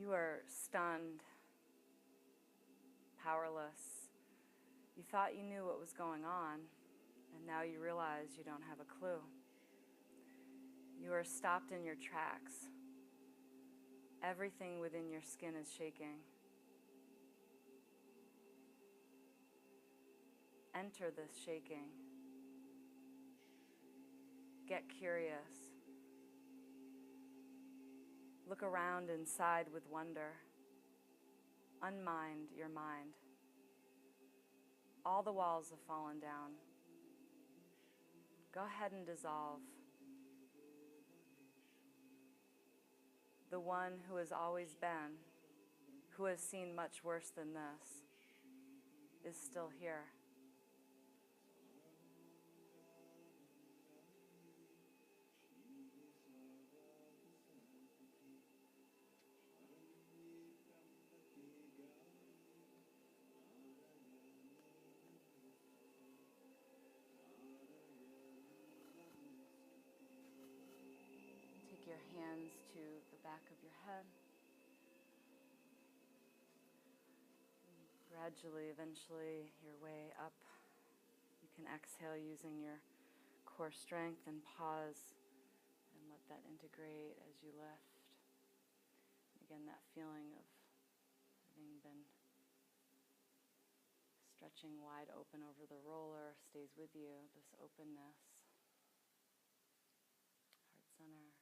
You are stunned, powerless. You thought you knew what was going on, and now you realize you don't have a clue. You are stopped in your tracks. Everything within your skin is shaking. Enter this shaking. Get curious. Look around inside with wonder. Unmind your mind. All the walls have fallen down. Go ahead and dissolve. The one who has always been, who has seen much worse than this, is still here. Take your hands to the back of your head. Gradually, eventually, your way up. You can exhale using your core strength and pause and let that integrate as you lift. Again, that feeling of having been stretching wide open over the roller stays with you, this openness. Heart center.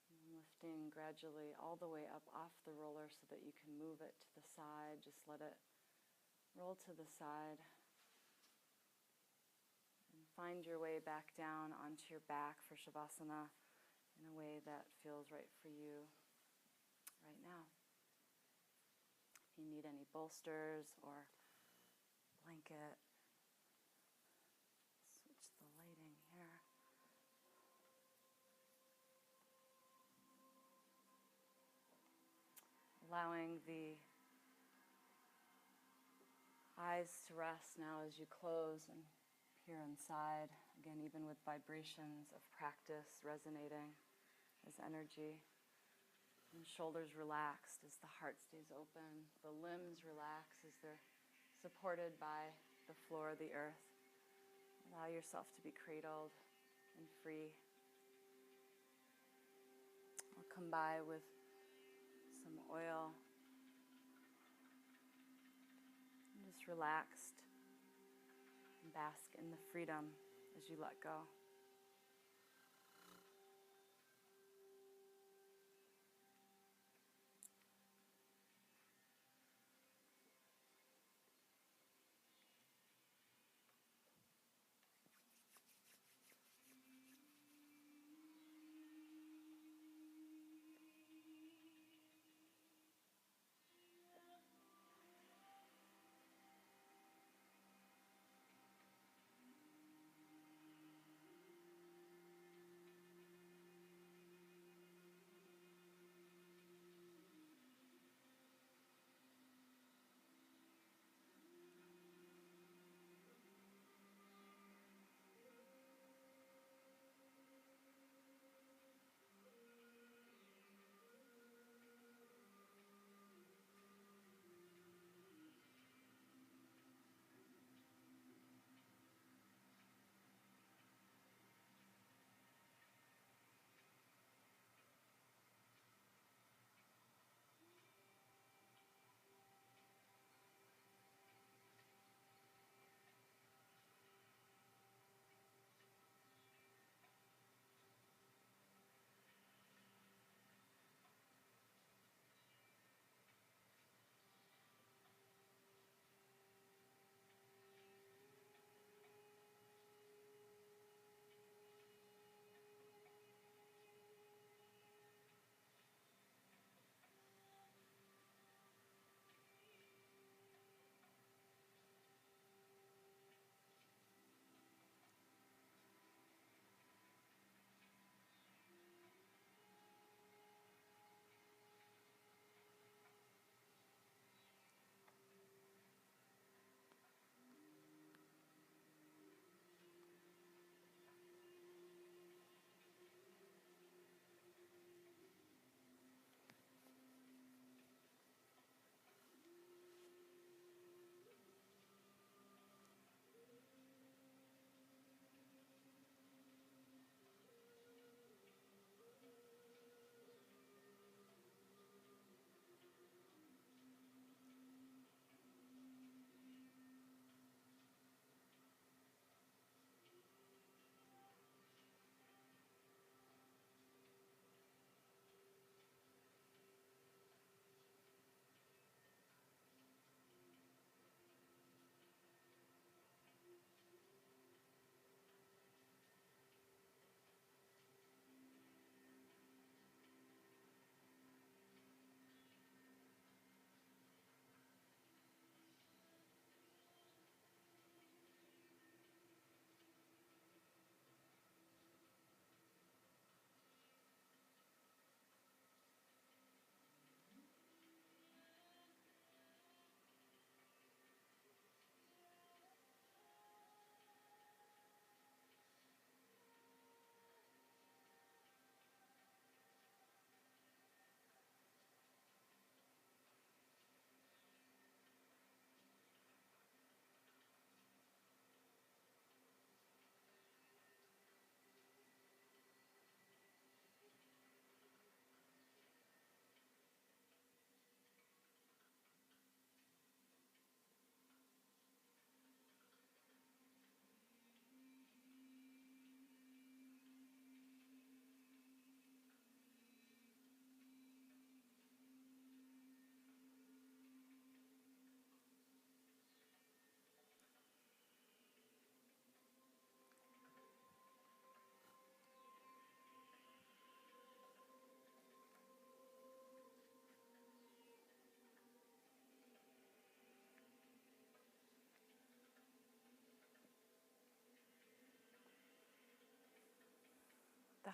And lifting gradually all the way up off the roller so that you can move it to the side. Just let it roll to the side. And find your way back down onto your back for Shavasana in a way that feels right for you right now. If you need any bolsters or blanket, switch the lighting here. Allowing the eyes to rest now as you close and peer inside. Again, even with vibrations of practice resonating as energy. And shoulders relaxed as the heart stays open. The limbs relax as they're supported by the floor of the earth. Allow yourself to be cradled and free. I'll come by with some oil. And just relaxed and bask in the freedom as you let go.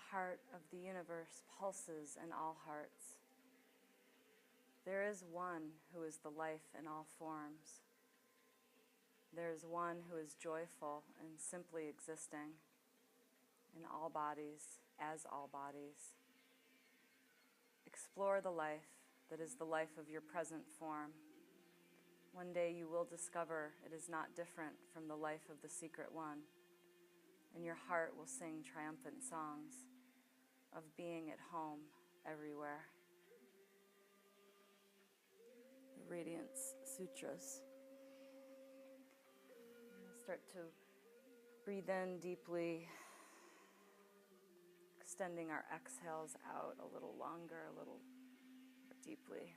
The heart of the universe pulses in all hearts. There is one who is the life in all forms. There is one who is joyful and simply existing in all bodies, as all bodies. Explore the life that is the life of your present form. One day you will discover it is not different from the life of the secret one, and your heart will sing triumphant songs of being at home everywhere. The Radiance Sutras. Start to breathe in deeply, extending our exhales out a little longer, a little more deeply.